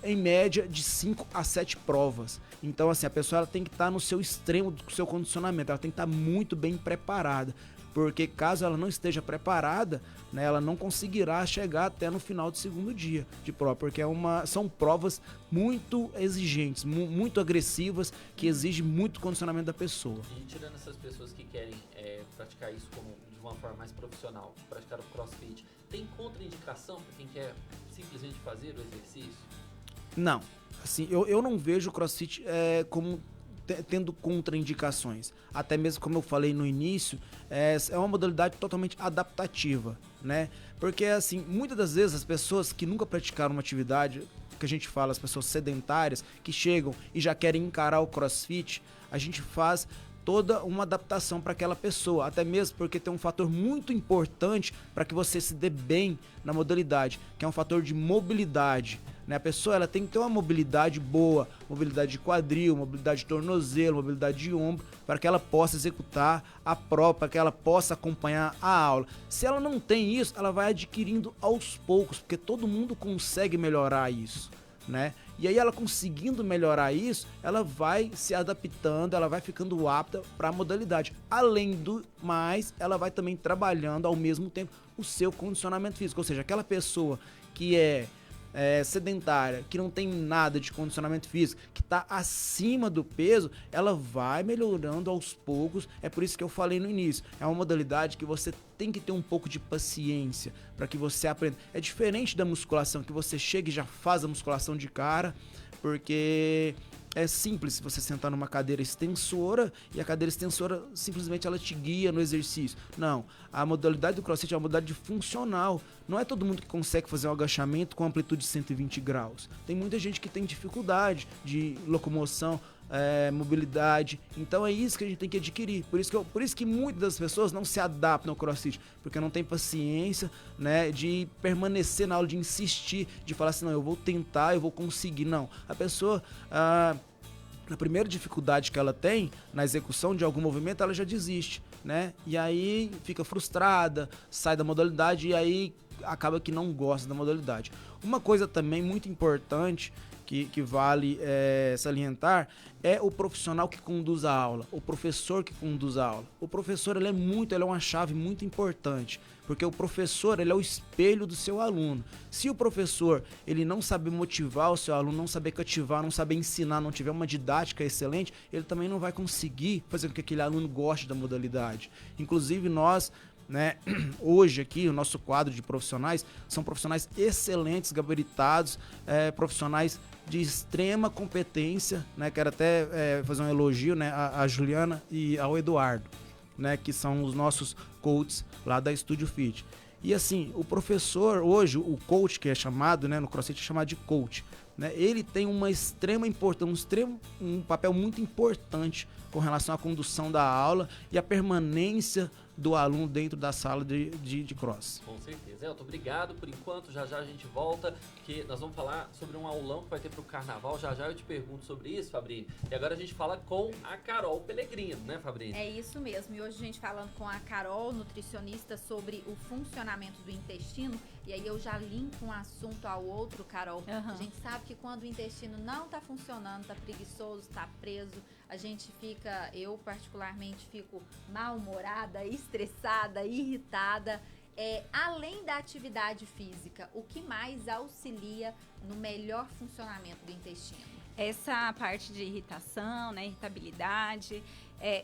E: em média de 5 a 7 provas. Então, assim, a pessoa ela tem que estar no seu extremo do seu condicionamento, ela tem que estar muito bem preparada, porque caso ela não esteja preparada, né, ela não conseguirá chegar até no final do segundo dia de prova, porque são provas muito exigentes, muito agressivas, que exigem muito condicionamento da pessoa.
A: E tirando essas pessoas que querem praticar isso de uma forma mais profissional, praticar o CrossFit, tem contraindicação para quem quer simplesmente fazer o exercício?
E: Não, assim, eu não vejo o CrossFit como tendo contraindicações. Até mesmo, como eu falei no início, é uma modalidade totalmente adaptativa, né? Porque, assim, muitas das vezes as pessoas que nunca praticaram uma atividade, que a gente fala, as pessoas sedentárias, que chegam e já querem encarar o CrossFit, a gente faz toda uma adaptação para aquela pessoa, até mesmo porque tem um fator muito importante para que você se dê bem na modalidade, que é um fator de mobilidade, né? A pessoa ela tem que ter uma mobilidade boa, mobilidade de quadril, mobilidade de tornozelo, mobilidade de ombro, para que ela possa executar a prova, para que ela possa acompanhar a aula. Se ela não tem isso, ela vai adquirindo aos poucos, porque todo mundo consegue melhorar isso, né? E aí ela conseguindo melhorar isso, ela vai se adaptando, ela vai ficando apta para a modalidade. Além do mais, ela vai também trabalhando ao mesmo tempo o seu condicionamento físico, ou seja, aquela pessoa que é sedentária, que não tem nada de condicionamento físico, que está acima do peso, ela vai melhorando aos poucos. É por isso que eu falei no início, é uma modalidade que você tem que ter um pouco de paciência para que você aprenda. É diferente da musculação, que você chega e já faz a musculação de cara, porque é simples você sentar numa cadeira extensora e a cadeira extensora simplesmente ela te guia no exercício. Não, a modalidade do CrossFit é uma modalidade funcional. Não é todo mundo que consegue fazer um agachamento com amplitude de 120 graus. Tem muita gente que tem dificuldade de locomoção, mobilidade. Então é isso que a gente tem que adquirir. Por isso que muitas das pessoas não se adaptam ao CrossFit, porque não tem paciência, né, de permanecer na aula, de insistir, de falar assim, não, eu vou tentar, eu vou conseguir. Não, a pessoa na primeira dificuldade que ela tem na execução de algum movimento, ela já desiste, né? E aí fica frustrada, sai da modalidade e aí acaba que não gosta da modalidade. Uma coisa também muito importante que vale salientar é o profissional que conduz a aula, o professor que conduz a aula. O professor ele é uma chave muito importante, porque o professor ele é o espelho do seu aluno. Se o professor ele não saber motivar o seu aluno, não saber cativar, não saber ensinar, não tiver uma didática excelente, ele também não vai conseguir fazer com que aquele aluno goste da modalidade. Inclusive nós, né, hoje aqui o nosso quadro de profissionais são profissionais excelentes, gabaritados, profissionais de extrema competência, né? Quero até fazer um elogio, né, a Juliana e ao Eduardo, né, que são os nossos coaches lá da Estúdio Fit. E assim, o professor hoje, o coach que é chamado, né, no CrossFit é chamado de coach, né, ele tem uma extrema importância, um papel muito importante com relação à condução da aula e a permanência do aluno dentro da sala de cross.
A: Com certeza. Elton, obrigado por enquanto. Já a gente volta, que nós vamos falar sobre um aulão que vai ter para o Carnaval. Já eu te pergunto sobre isso, Fabrini. E agora a gente fala com a Carol Pellegrino, né, Fabrini?
B: É isso mesmo. E hoje a gente falando com a Carol, nutricionista, sobre o funcionamento do intestino. E aí eu já linko um assunto ao outro, Carol.
D: Uhum.
B: A gente sabe que quando o intestino não tá funcionando, tá preguiçoso, tá preso, a gente eu particularmente fico mal-humorada, estressada, irritada. Além da atividade física, o que mais auxilia no melhor funcionamento do intestino?
D: Essa parte de irritação, né, irritabilidade,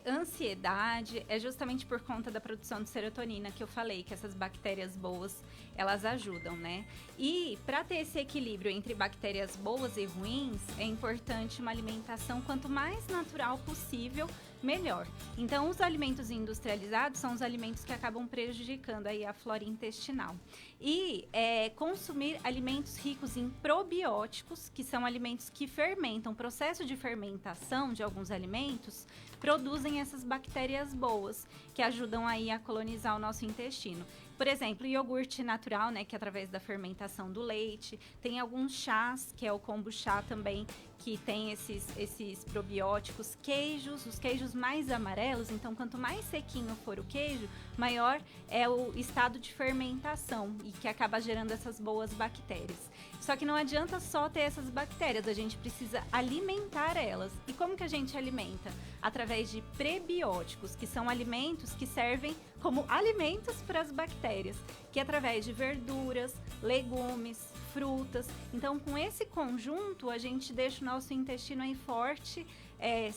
D: ansiedade, é justamente por conta da produção de serotonina que eu falei, que essas bactérias boas, elas ajudam, né? E para ter esse equilíbrio entre bactérias boas e ruins, é importante uma alimentação quanto mais natural possível, melhor. Então, os alimentos industrializados são os alimentos que acabam prejudicando aí a flora intestinal. E consumir alimentos ricos em probióticos, que são alimentos que fermentam. O processo de fermentação de alguns alimentos produzem essas bactérias boas, que ajudam aí a colonizar o nosso intestino. Por exemplo, o iogurte natural, né, que é através da fermentação do leite. Tem alguns chás, que é o kombucha também, que tem esses probióticos. Queijos, os queijos mais amarelos, então quanto mais sequinho for o queijo, maior é o estado de fermentação e que acaba gerando essas boas bactérias. Só que não adianta só ter essas bactérias, a gente precisa alimentar elas. E como que a gente alimenta? Através de prebióticos, que são alimentos que servem como alimentos para as bactérias, que é através de verduras, legumes, frutas. Então, com esse conjunto, a gente deixa o nosso intestino aí forte,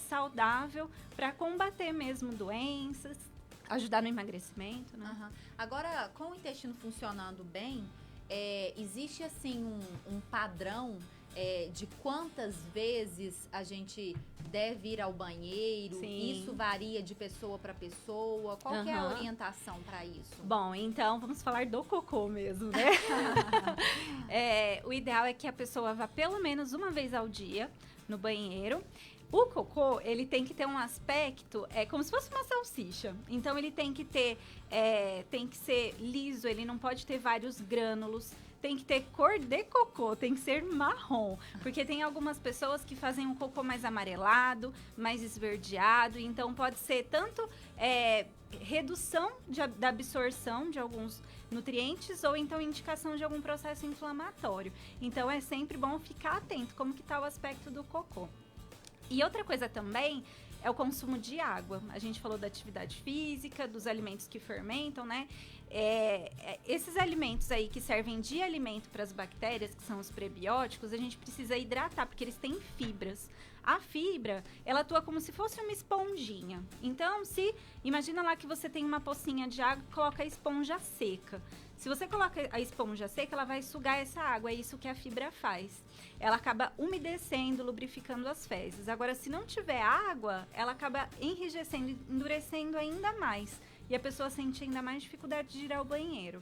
D: saudável, para combater mesmo doenças, ajudar no emagrecimento, né?
B: Uhum. Agora, com o intestino funcionando bem, existe assim um padrão de quantas vezes a gente deve ir ao banheiro?
D: Sim.
B: Isso varia de pessoa para pessoa? Qual que é a orientação para isso?
D: Bom, então vamos falar do cocô mesmo, né? O ideal é que a pessoa vá pelo menos uma vez ao dia no banheiro. O cocô, ele tem que ter um aspecto, como se fosse uma salsicha. Então, ele tem que ser liso, ele não pode ter vários grânulos. Tem que ter cor de cocô, tem que ser marrom. Porque tem algumas pessoas que fazem um cocô mais amarelado, mais esverdeado. Então, pode ser tanto redução da absorção de alguns nutrientes ou então indicação de algum processo inflamatório. Então, é sempre bom ficar atento como que está o aspecto do cocô. E outra coisa também é o consumo de água. A gente falou da atividade física, dos alimentos que fermentam, né? Esses alimentos aí que servem de alimento para as bactérias, que são os prebióticos, a gente precisa hidratar, porque eles têm fibras. A fibra, ela atua como se fosse uma esponjinha. Então, imagina lá que você tem uma pocinha de água e coloca a esponja seca. Se você coloca a esponja seca, ela vai sugar essa água, é isso que a fibra faz. Ela acaba umedecendo, lubrificando as fezes. Agora, se não tiver água, ela acaba enrijecendo, endurecendo ainda mais. E a pessoa sente ainda mais dificuldade de ir ao banheiro.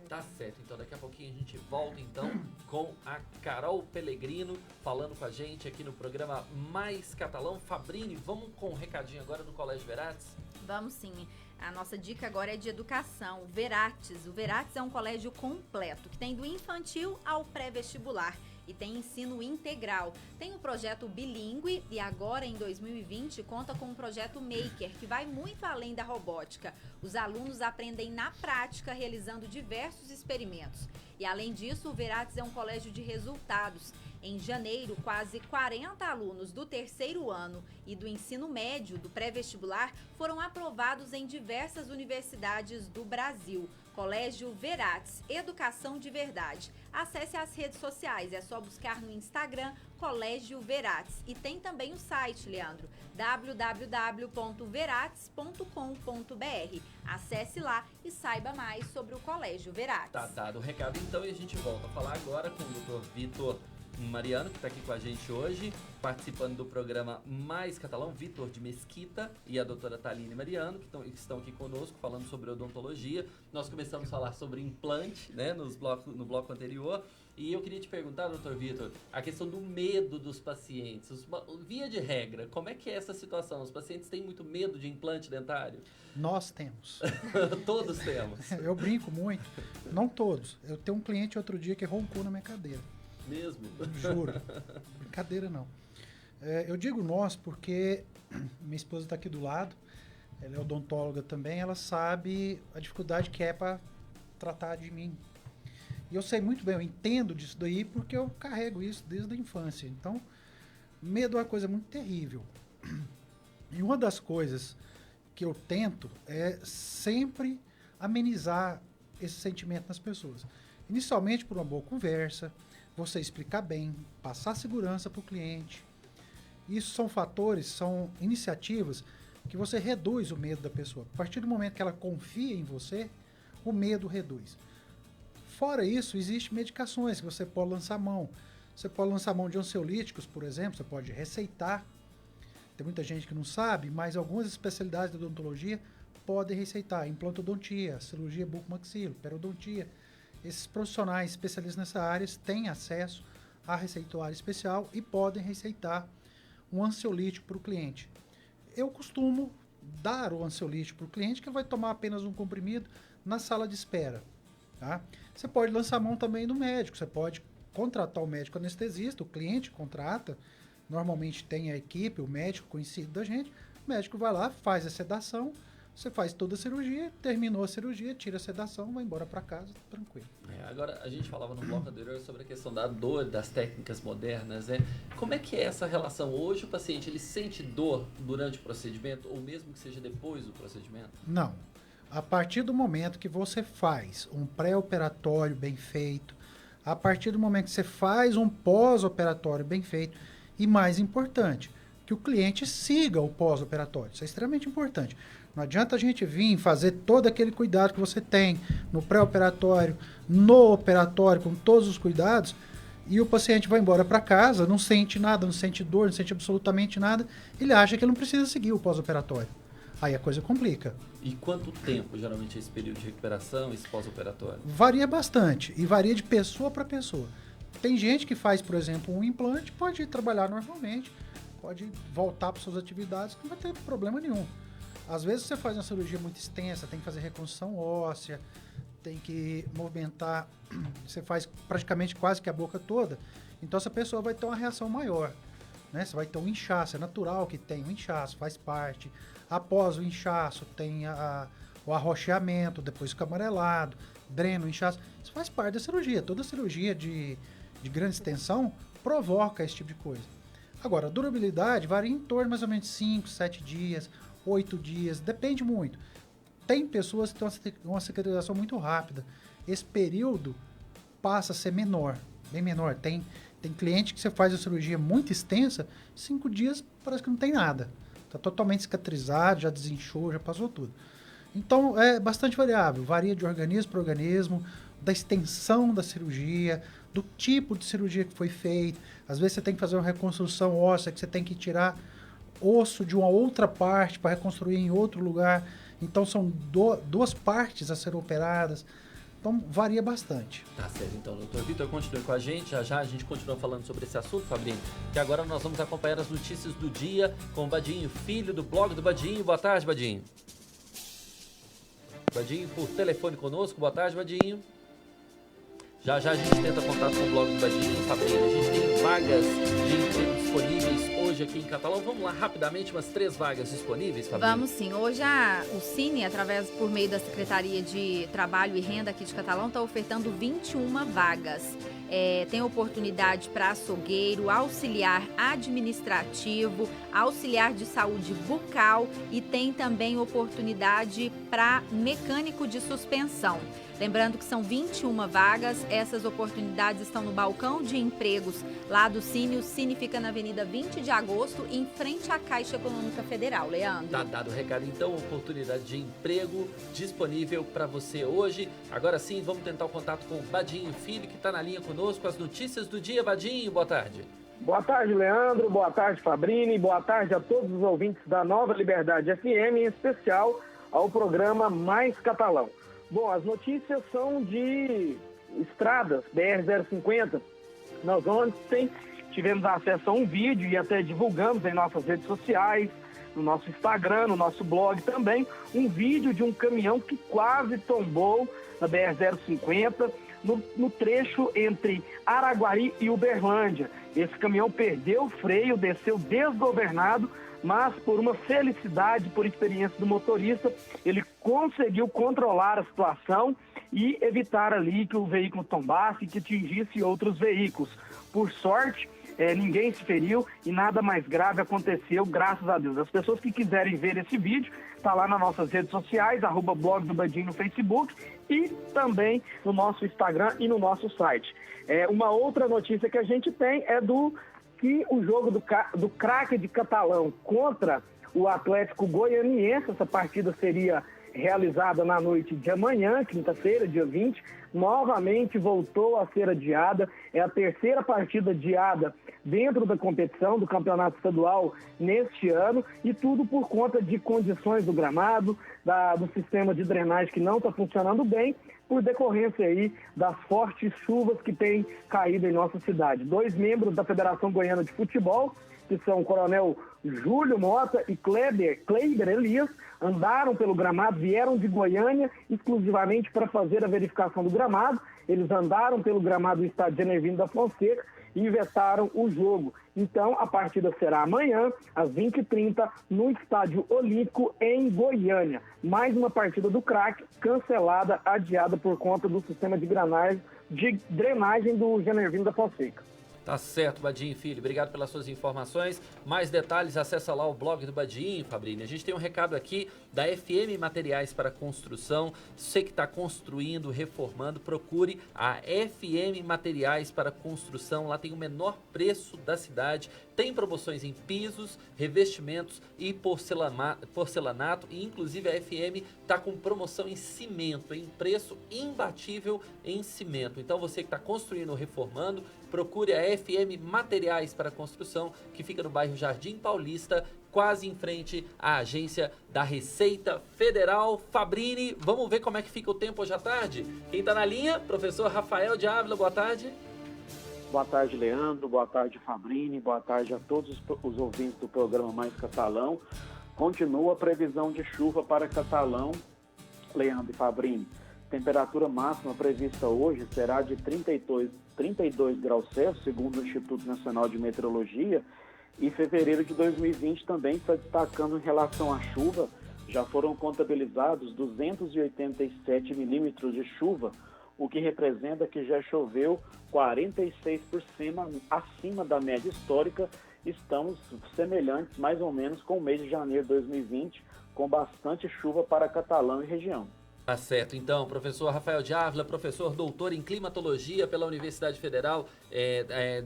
A: Tá certo, então daqui a pouquinho a gente volta então com a Carol Pellegrino falando com a gente aqui no programa Mais Catalão. Fabrini, vamos com um recadinho agora do Colégio Verates?
B: Vamos sim. A nossa dica agora é de educação. O Verates é um colégio completo, que tem do infantil ao pré-vestibular e tem ensino integral. Tem o projeto bilíngue e agora, em 2020, conta com o projeto Maker, que vai muito além da robótica. Os alunos aprendem na prática, realizando diversos experimentos. E, além disso, o Verates é um colégio de resultados. Em janeiro, quase 40 alunos do terceiro ano e do ensino médio do pré-vestibular foram aprovados em diversas universidades do Brasil. Colégio Verates, educação de verdade. Acesse as redes sociais, é só buscar no Instagram Colégio Verates. E tem também o site, Leandro, www.verates.com.br. Acesse lá e saiba mais sobre o Colégio Verates.
A: Tá dado o recado então e a gente volta a falar agora com o Dr. Vitor Mariano, que está aqui com a gente hoje, participando do programa Mais Catalão, Vitor de Mesquita e a doutora Thaline Mariano, que estão aqui conosco falando sobre odontologia. Nós começamos a falar sobre implante, né, no bloco anterior, e eu queria te perguntar, doutor Vitor, a questão do medo dos pacientes. Via de regra, como é que é essa situação? Os pacientes têm muito medo de implante dentário?
F: Nós temos.
A: Todos temos.
F: Eu brinco muito. Não todos. Eu tenho um cliente outro dia que roncou na minha cadeira.
A: Mesmo?
F: Juro. Brincadeira não. Eu digo nós porque minha esposa está aqui do lado, ela é odontóloga também, ela sabe a dificuldade que é para tratar de mim. E eu sei muito bem, eu entendo disso daí porque eu carrego isso desde a infância. Então, medo é uma coisa muito terrível. E uma das coisas que eu tento é sempre amenizar esse sentimento nas pessoas? Inicialmente por uma boa conversa, você explicar bem, passar segurança para o cliente. Isso são fatores, são iniciativas que você reduz o medo da pessoa. A partir do momento que ela confia em você, o medo reduz. Fora isso, existem medicações que você pode lançar mão. Você pode lançar mão de ansiolíticos, por exemplo, você pode receitar. Tem muita gente que não sabe, mas algumas especialidades da odontologia podem receitar. Implantodontia, cirurgia bucomaxilo, periodontia. Esses profissionais especialistas nessa área têm acesso a receituário especial e podem receitar um ansiolítico para o cliente. Eu costumo dar o ansiolítico para o cliente, que vai tomar apenas um comprimido na sala de espera. Tá? Você pode lançar mão também do médico, você pode contratar o médico anestesista, o cliente contrata, normalmente tem a equipe, o médico conhecido da gente, o médico vai lá, faz a sedação, você faz toda a cirurgia, terminou a cirurgia, tira a sedação, vai embora para casa, tranquilo.
A: Agora, a gente falava no bloco anterior sobre a questão da dor, das técnicas modernas, né? Como é que é essa relação? Hoje o paciente, ele sente dor durante o procedimento, ou mesmo que seja depois do procedimento?
F: Não. A partir do momento que você faz um pré-operatório bem feito, a partir do momento que você faz um pós-operatório bem feito, e mais importante, que o cliente siga o pós-operatório. Isso é extremamente importante. Não adianta a gente vir fazer todo aquele cuidado que você tem no pré-operatório, no operatório, com todos os cuidados, e o paciente vai embora para casa, não sente nada, não sente dor, não sente absolutamente nada, ele acha que ele não precisa seguir o pós-operatório. Aí a coisa complica.
A: E quanto tempo, geralmente, é esse período de recuperação, esse pós-operatório?
F: Varia bastante, e varia de pessoa para pessoa. Tem gente que faz, por exemplo, um implante, pode trabalhar normalmente, pode voltar para suas atividades, não vai ter problema nenhum. Às vezes você faz uma cirurgia muito extensa, tem que fazer reconstrução óssea, tem que movimentar, você faz praticamente quase que a boca toda, então essa pessoa vai ter uma reação maior, né? Você vai ter um inchaço, é natural que tenha um inchaço, faz parte. Após o inchaço tem o arroxeamento, depois fica amarelado, drena o inchaço, isso faz parte da cirurgia. Toda cirurgia de grande extensão provoca esse tipo de coisa. Agora, a durabilidade varia em torno mais ou menos de 5, 7 dias, 8 dias, depende muito. Tem pessoas que têm uma cicatrização muito rápida. Esse período passa a ser menor, bem menor. Tem cliente que você faz a cirurgia muito extensa, 5 dias parece que não tem nada. Está totalmente cicatrizado, já desinchou, já passou tudo. Então, é bastante variável. Varia de organismo para organismo, da extensão da cirurgia, do tipo de cirurgia que foi feita. Às vezes você tem que fazer uma reconstrução óssea, que você tem que tirar osso de uma outra parte para reconstruir em outro lugar. Então são duas partes a serem operadas. Então varia bastante.
A: Tá certo, então, doutor Vitor, continue com a gente. Já a gente continua falando sobre esse assunto, Fabrinho. Que agora nós vamos acompanhar as notícias do dia com o Badinho, filho do blog do Badinho. Boa tarde, Badinho. Badinho por telefone conosco. Boa tarde, Badinho. Já a gente tenta contato com o blog do Badinho, Fabrinho. A gente tem vagas de emprego disponíveis hoje aqui em Catalão. Vamos lá rapidamente, umas 3 vagas disponíveis, Fabrinho?
B: Vamos sim. Hoje o Cine, por meio da Secretaria de Trabalho e Renda aqui de Catalão, está ofertando 21 vagas. Tem oportunidade para açougueiro, auxiliar administrativo, auxiliar de saúde bucal e tem também oportunidade para mecânico de suspensão. Lembrando que são 21 vagas, essas oportunidades estão no balcão de empregos lá do Cine. O Cine fica na Avenida 20 de Agosto, em frente à Caixa Econômica Federal. Leandro.
A: Tá dado o recado, então, oportunidade de emprego disponível para você hoje. Agora sim, vamos tentar o contato com o Badinho Filho, que está na linha conosco. As notícias do dia. Badinho, boa tarde.
H: Boa tarde, Leandro. Boa tarde, Fabrini. Boa tarde a todos os ouvintes da Nova Liberdade FM, em especial ao programa Mais Catalão. Bom, as notícias são de estradas, BR-050. Nós ontem tivemos acesso a um vídeo e até divulgamos em nossas redes sociais, no nosso Instagram, no nosso blog também, um vídeo de um caminhão que quase tombou na BR-050, no trecho entre Araguari e Uberlândia. Esse caminhão perdeu o freio, desceu desgovernado, mas por uma felicidade, por experiência do motorista, ele conseguiu controlar a situação e evitar ali que o veículo tombasse e que atingisse outros veículos. Por sorte, ninguém se feriu e nada mais grave aconteceu, graças a Deus. As pessoas que quiserem ver esse vídeo, está lá nas nossas redes sociais, @blog do Badinho no Facebook e também no nosso Instagram e no nosso site. Uma outra notícia que a gente tem é que o jogo do Craque de Catalão contra o Atlético Goianiense, essa partida seria realizada na noite de amanhã, quinta-feira, dia 20, novamente voltou a ser adiada. É a terceira partida adiada dentro da competição do Campeonato Estadual neste ano, e tudo por conta de condições do gramado, do sistema de drenagem que não está funcionando bem, por decorrência aí das fortes chuvas que têm caído em nossa cidade. 2 membros da Federação Goiana de Futebol, que são o Coronel Júlio Mota e Kleiber Elias, andaram pelo gramado, vieram de Goiânia exclusivamente para fazer a verificação do gramado. Eles andaram pelo gramado do estádio Genervino da Fonseca e vetaram o jogo. Então, a partida será amanhã, às 20h30, no Estádio Olímpico, em Goiânia. Mais uma partida do Craque, cancelada, adiada por conta do sistema de drenagem do Genervino da Fonseca.
A: Tá certo, Badinho Filho. Obrigado pelas suas informações. Mais detalhes, acessa lá o blog do Badinho, Fabrini. A gente tem um recado aqui da FM Materiais para Construção. Você que está construindo, reformando, procure a FM Materiais para Construção. Lá tem o menor preço da cidade. Tem promoções em pisos, revestimentos e porcelanato. E inclusive a FM está com promoção em cimento, em preço imbatível em cimento. Então você que está construindo ou reformando, procure a FM Materiais para Construção, que fica no bairro Jardim Paulista, quase em frente à agência da Receita Federal. Fabrini, vamos ver como é que fica o tempo hoje à tarde? Quem está na linha? Professor Rafael de Ávila, boa tarde.
I: Boa tarde, Leandro. Boa tarde, Fabrini. Boa tarde a todos os ouvintes do programa Mais Catalão. Continua a previsão de chuva para Catalão, Leandro e Fabrini. Temperatura máxima prevista hoje será de 32 graus Celsius, segundo o Instituto Nacional de Meteorologia, e fevereiro de 2020 também está destacando em relação à chuva. Já foram contabilizados 287 milímetros de chuva, o que representa que já choveu 46% acima da média histórica. Estamos semelhantes mais ou menos com o mês de janeiro de 2020, com bastante chuva para Catalão e região.
A: Tá certo, então, professor Rafael de Ávila, professor doutor em climatologia pela Universidade Federal,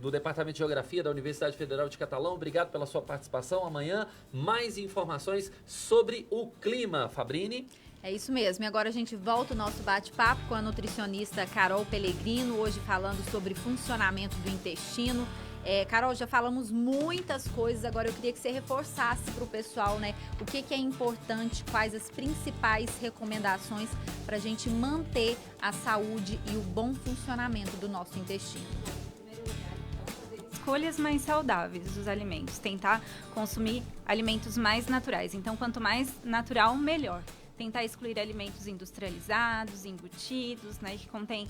A: do Departamento de Geografia da Universidade Federal de Catalão. Obrigado pela sua participação. Amanhã, mais informações sobre o clima. Fabrini?
B: É isso mesmo. E agora a gente volta o nosso bate-papo com a nutricionista Carol Pellegrino, hoje falando sobre funcionamento do intestino. Carol, já falamos muitas coisas, agora eu queria que você reforçasse para o pessoal, né, o que é importante, quais as principais recomendações para a gente manter a saúde e o bom funcionamento do nosso intestino.
D: Escolhas mais saudáveis dos alimentos, tentar consumir alimentos mais naturais. Então, quanto mais natural, melhor. Tentar excluir alimentos industrializados, embutidos, né, que contém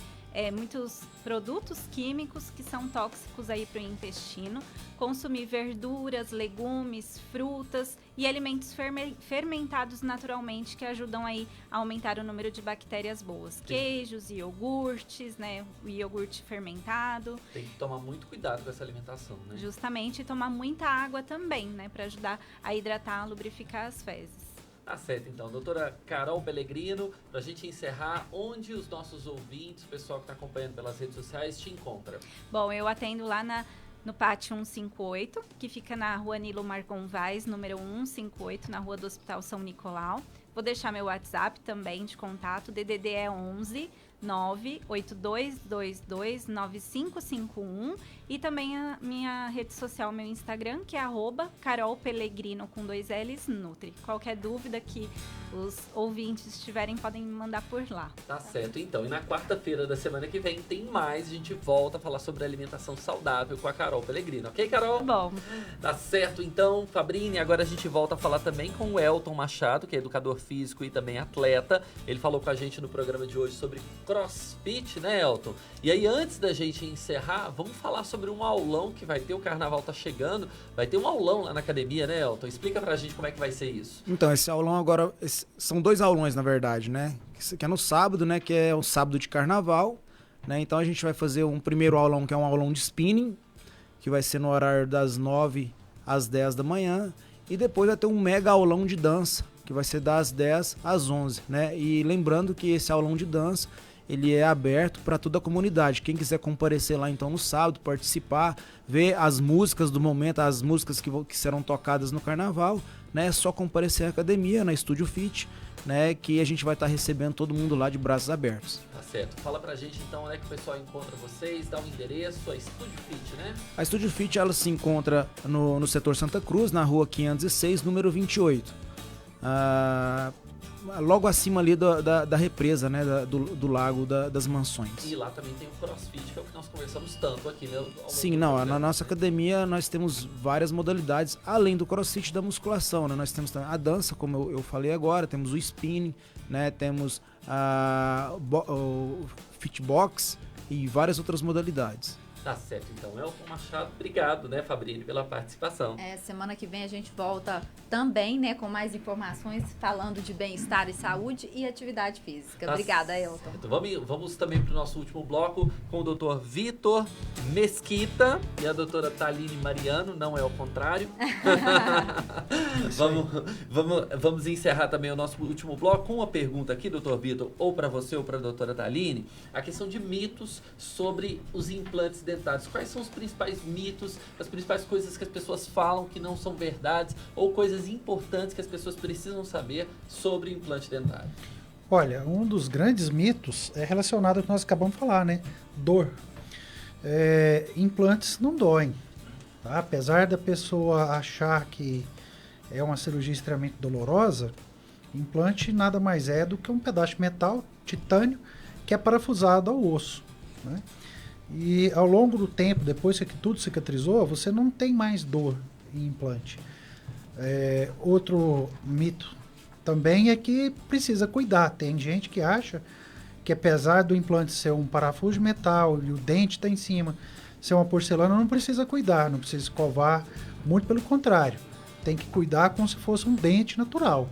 D: muitos produtos químicos que são tóxicos aí para o intestino. Consumir verduras, legumes, frutas e alimentos fermentados naturalmente, que ajudam aí a aumentar o número de bactérias boas. Sim. Queijos, iogurtes, né, o iogurte fermentado.
A: Tem que tomar muito cuidado com essa alimentação, né?
D: Justamente, e tomar muita água também, né, para ajudar a hidratar, a lubrificar as fezes.
A: Tá certo, então. Doutora Carol Pellegrino, pra gente encerrar, onde os nossos ouvintes, o pessoal que está acompanhando pelas redes sociais, te encontra?
D: Bom, eu atendo lá no Pátio 158, que fica na Rua Nilo Marcon Vaz, número 158, na Rua do Hospital São Nicolau. Vou deixar meu WhatsApp também de contato, DDD é 11 982229551, e também a minha rede social, meu Instagram, que é @carolpellegrino com 2 L's Nutri. Qualquer dúvida que os ouvintes tiverem, podem me mandar por lá.
A: Tá certo, então. E na quarta-feira da semana que vem tem mais, a gente volta a falar sobre alimentação saudável com a Carol Pellegrino, ok, Carol?
D: Bom.
A: Tá certo, então, Fabrini, agora a gente volta a falar também com o Elton Machado, que é educador físico e também atleta. Ele falou com a gente no programa de hoje sobre CrossFit, né, Elton? E aí, antes da gente encerrar, vamos falar sobre um aulão que vai ter, o carnaval tá chegando, vai ter um aulão lá na academia, né, Elton? Explica pra gente como é que vai ser isso.
E: Então, esse aulão agora, são 2 aulões, na verdade, né? Que é no sábado, né, que é o sábado de carnaval, né? Então a gente vai fazer um primeiro aulão, que é um aulão de spinning, que vai ser no horário das 9 às 10 da manhã. E depois vai ter um mega aulão de dança, que vai ser das 10 às 11, né? E lembrando que esse aulão de dança, ele é aberto para toda a comunidade. Quem quiser comparecer lá então no sábado, participar, ver as músicas do momento, as músicas que serão tocadas no carnaval, né? É só comparecer à academia, na Estúdio Fit, né? Que a gente vai estar recebendo todo mundo lá de braços abertos.
A: Tá certo. Fala pra gente então onde é que o pessoal encontra vocês, dá um endereço, a Estúdio Fit, né? A
E: Estúdio Fit, ela se encontra no setor Santa Cruz, na rua 506, número 28. Logo acima ali da represa, né, do lago das Mansões.
A: E lá também tem o CrossFit, que é o que nós conversamos tanto aqui, né?
E: Sim, na nossa academia nós temos várias modalidades, além do CrossFit da musculação, né? Nós temos a dança, como eu falei agora, temos o spinning, né? Temos o fitbox e várias outras modalidades.
A: Tá certo, então. Elton Machado, obrigado, né, Fabrini, pela participação.
B: Semana que vem a gente volta também, né, com mais informações, falando de bem-estar e saúde e atividade física.
A: Tá.
B: Obrigada, Elton.
A: Então, vamos também para o nosso último bloco com o Dr. Vitor Mesquita e a doutora Thaline Mariano, não é o contrário. Vamos encerrar também o nosso último bloco com uma pergunta aqui, Dr. Vitor, ou para você ou para a doutora Thaline, a questão de mitos sobre os implantes dentários. Quais são os principais mitos, as principais coisas que as pessoas falam que não são verdades ou coisas importantes que as pessoas precisam saber sobre implante dentário?
F: Olha, um dos grandes mitos é relacionado ao que nós acabamos de falar, né? Dor. Implantes não doem, tá? Apesar da pessoa achar que é uma cirurgia extremamente dolorosa, implante nada mais é do que um pedaço de metal, titânio, que é parafusado ao osso, né? E ao longo do tempo, depois que tudo cicatrizou, você não tem mais dor em implante. Outro mito também é que precisa cuidar. Tem gente que acha que apesar do implante ser um parafuso de metal e o dente está em cima, ser uma porcelana, não precisa cuidar, não precisa escovar. Muito pelo contrário, tem que cuidar como se fosse um dente natural.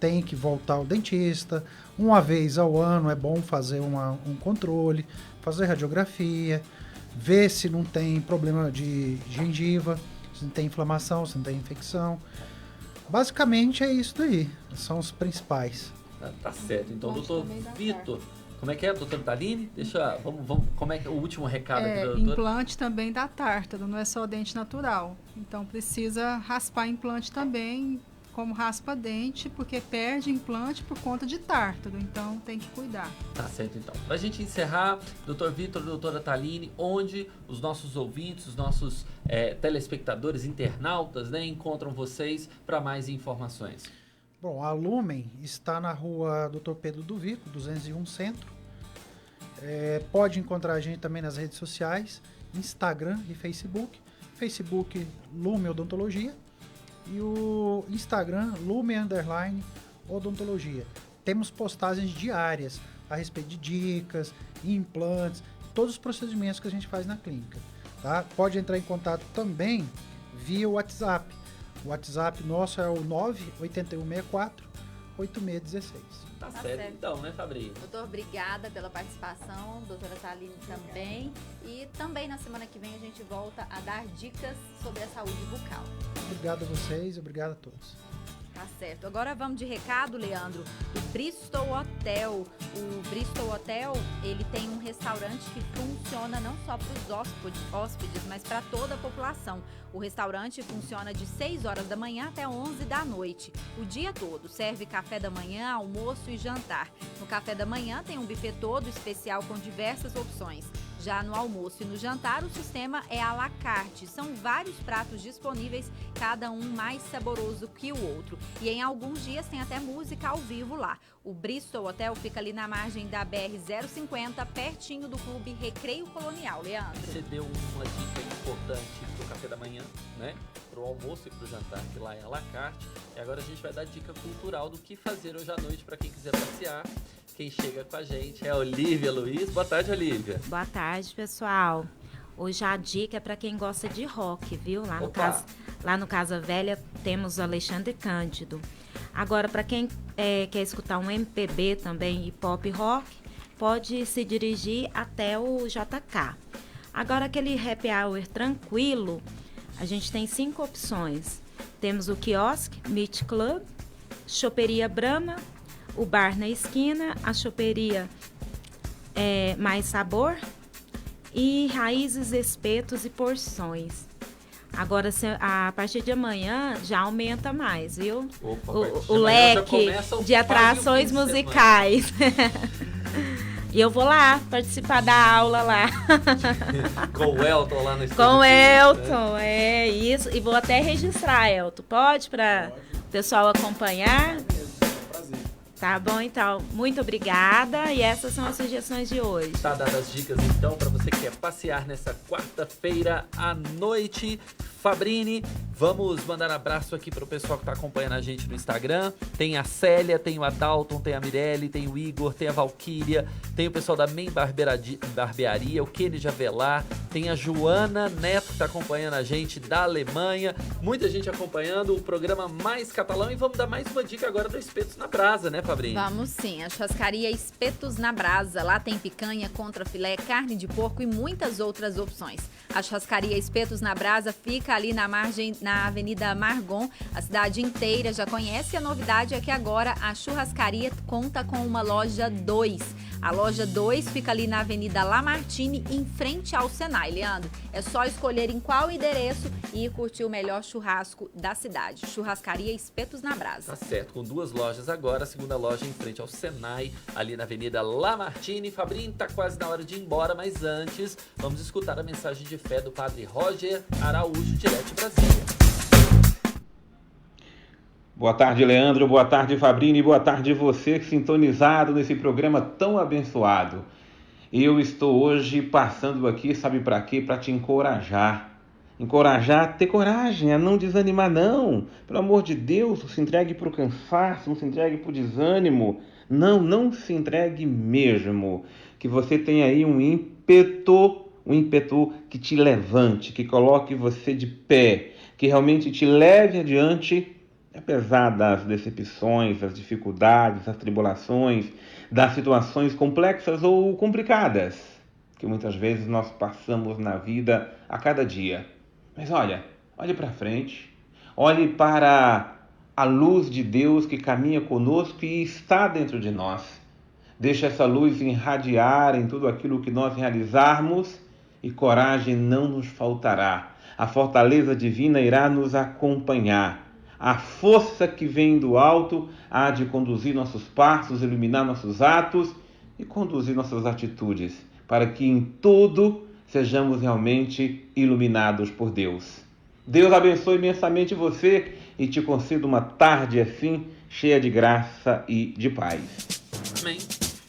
F: Tem que voltar ao dentista, uma vez ao ano é bom fazer um controle, fazer radiografia, ver se não tem problema de gengiva, se não tem inflamação, se não tem infecção. Basicamente é isso daí, são os principais.
A: Tá certo, então, doutor Vitor, como é que é, doutor Thaline? Como é que é o último recado aqui, doutor?
J: Implante também dá tártaro, não é só dente natural. Então precisa raspar implante também, como raspa dente, porque perde implante por conta de tártaro, então tem que cuidar.
A: Tá certo, então. Pra gente encerrar, doutor Vitor, doutora Thaline, onde os nossos ouvintes, os nossos telespectadores, internautas, né, encontram vocês para mais informações?
F: Bom, a Lumen está na rua Dr. Pedro do Vico, 201 Centro. Pode encontrar a gente também nas redes sociais, Instagram e Facebook. Facebook Lumen Odontologia. E o Instagram, Lumen_Odontologia. Temos postagens diárias a respeito de dicas, implantes, todos os procedimentos que a gente faz na clínica. Tá? Pode entrar em contato também via WhatsApp. O WhatsApp nosso é o 98164-8616.
A: Tá certo então, né, Fabrício?
B: Doutor, obrigada pela participação, doutora Thaline também. E também na semana que vem a gente volta a dar dicas sobre a saúde bucal.
F: Obrigado a vocês, obrigado a todos.
B: Tá certo. Agora vamos de recado, Leandro, do Bristol Hotel. O Bristol Hotel, ele tem um restaurante que funciona não só para os hóspedes, mas para toda a população. O restaurante funciona de 6 horas da manhã até 11 da noite. O dia todo serve café da manhã, almoço e jantar. No café da manhã tem um buffet todo especial com diversas opções. Já no almoço e no jantar, o sistema é à la carte. São vários pratos disponíveis, cada um mais saboroso que o outro. E em alguns dias tem até música ao vivo lá. O Bristol Hotel fica ali na margem da BR-050, pertinho do Clube Recreio Colonial. Leandro.
A: Você deu uma dica importante pro café da manhã, né? Pro almoço e pro jantar, que lá é à la carte. E agora a gente vai dar dica cultural do que fazer hoje à noite para quem quiser passear. Quem chega com a gente é a Olívia Luiz. Boa tarde, Olívia.
K: Boa tarde, pessoal. Hoje a dica é para quem gosta de rock, viu? Lá no Casa Velha temos o Alexandre Cândido. Agora, para quem quer escutar um MPB também e pop rock, pode se dirigir até o JK. Agora, aquele happy hour tranquilo, a gente tem 5 opções. Temos o quiosque, Meat Club, choperia Brahma, o bar na esquina, a choperia Mais Sabor e raízes, espetos e porções. Agora, a partir de amanhã já aumenta mais, viu?
A: Opa,
K: o leque de atrações musicais. E eu vou lá participar da aula lá.
A: Com o Elton lá no estúdio.
K: Com o Elton, é isso. E vou até registrar, Elton. Pode, para o pessoal acompanhar? Tá bom, então. Muito obrigada. E essas são as sugestões de hoje.
A: Tá dadas as dicas, então, para você que quer passear nessa quarta-feira à noite. Fabrini, vamos mandar abraço aqui para o pessoal que está acompanhando a gente no Instagram. Tem a Célia, tem o Adalton, tem a Mirelle, tem o Igor, tem a Valquíria, tem o pessoal da Men Barbearia, o Kennedy Avelar, tem a Joana Neto que está acompanhando a gente da Alemanha. Muita gente acompanhando o programa Mais Catalão. E vamos dar mais uma dica agora do Espetos na Brasa, né, Fabrini?
B: Vamos sim, a churrascaria Espetos na Brasa. Lá tem picanha, contrafilé, carne de porco e muitas outras opções. A churrascaria Espetos na Brasa fica ali na Avenida Margon. A cidade inteira já conhece. A novidade é que agora a churrascaria conta com uma loja 2. A loja 2 fica ali na Avenida Lamartine, em frente ao Senai. Leandro, é só escolher em qual endereço e curtir o melhor churrasco da cidade. Churrascaria Espetos na Brasa.
A: Tá certo, com 2 lojas agora. A segunda loja em frente ao Senai, ali na Avenida Lamartine. Fabrinho, tá quase na hora de ir embora, mas antes, vamos escutar a mensagem de fé do Padre Roger Araújo, direto de Brasília.
L: Boa tarde, Leandro. Boa tarde, Fabrini. Boa tarde você sintonizado nesse programa tão abençoado. Eu estou hoje passando aqui, sabe para quê? Para te encorajar. Encorajar a ter coragem, a não desanimar, não. Pelo amor de Deus, não se entregue para o cansaço, não se entregue para o desânimo. Não se entregue mesmo. Que você tenha aí um ímpeto que te levante, que coloque você de pé, que realmente te leve adiante, apesar das decepções, das dificuldades, das tribulações, das situações complexas ou complicadas que muitas vezes nós passamos na vida a cada dia. Mas olhe para frente, olhe para a luz de Deus que caminha conosco e está dentro de nós. Deixa essa luz irradiar em tudo aquilo que nós realizarmos e coragem não nos faltará. A fortaleza divina irá nos acompanhar. A força que vem do alto há de conduzir nossos passos, iluminar nossos atos e conduzir nossas atitudes, para que em tudo sejamos realmente iluminados por Deus. Deus abençoe imensamente você e te conceda uma tarde assim, cheia de graça e de paz.
A: Amém.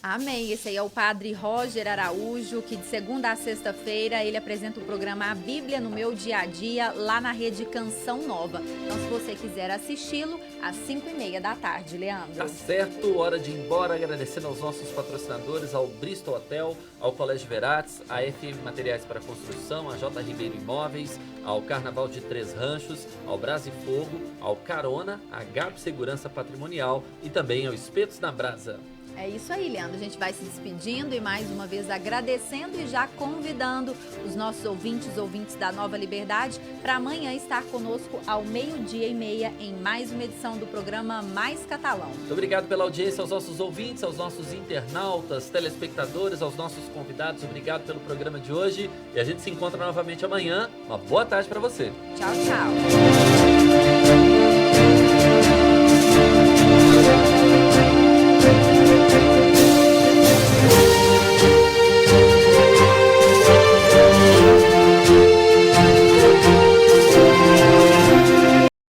B: Amém. Esse aí é o Padre Roger Araújo, que de segunda a sexta-feira ele apresenta o programa A Bíblia no Meu Dia a Dia, lá na rede Canção Nova. Então, se você quiser assisti-lo, às 5h30 da tarde, Leandro.
A: Tá certo, hora de ir embora, agradecendo aos nossos patrocinadores, ao Bristol Hotel, ao Colégio Verates, a FM Materiais para Construção, a J. Ribeiro Imóveis, ao Carnaval de Três Ranchos, ao Brasa e Fogo, ao Carona, a GAP Segurança Patrimonial e também ao Espetos na Brasa.
B: É isso aí, Leandro. A gente vai se despedindo e mais uma vez agradecendo e já convidando os nossos ouvintes da Nova Liberdade para amanhã estar conosco ao 12:30 em mais uma edição do programa Mais Catalão.
A: Muito obrigado pela audiência aos nossos ouvintes, aos nossos internautas, telespectadores, aos nossos convidados. Obrigado pelo programa de hoje e a gente se encontra novamente amanhã. Uma boa tarde para você.
B: Tchau, tchau.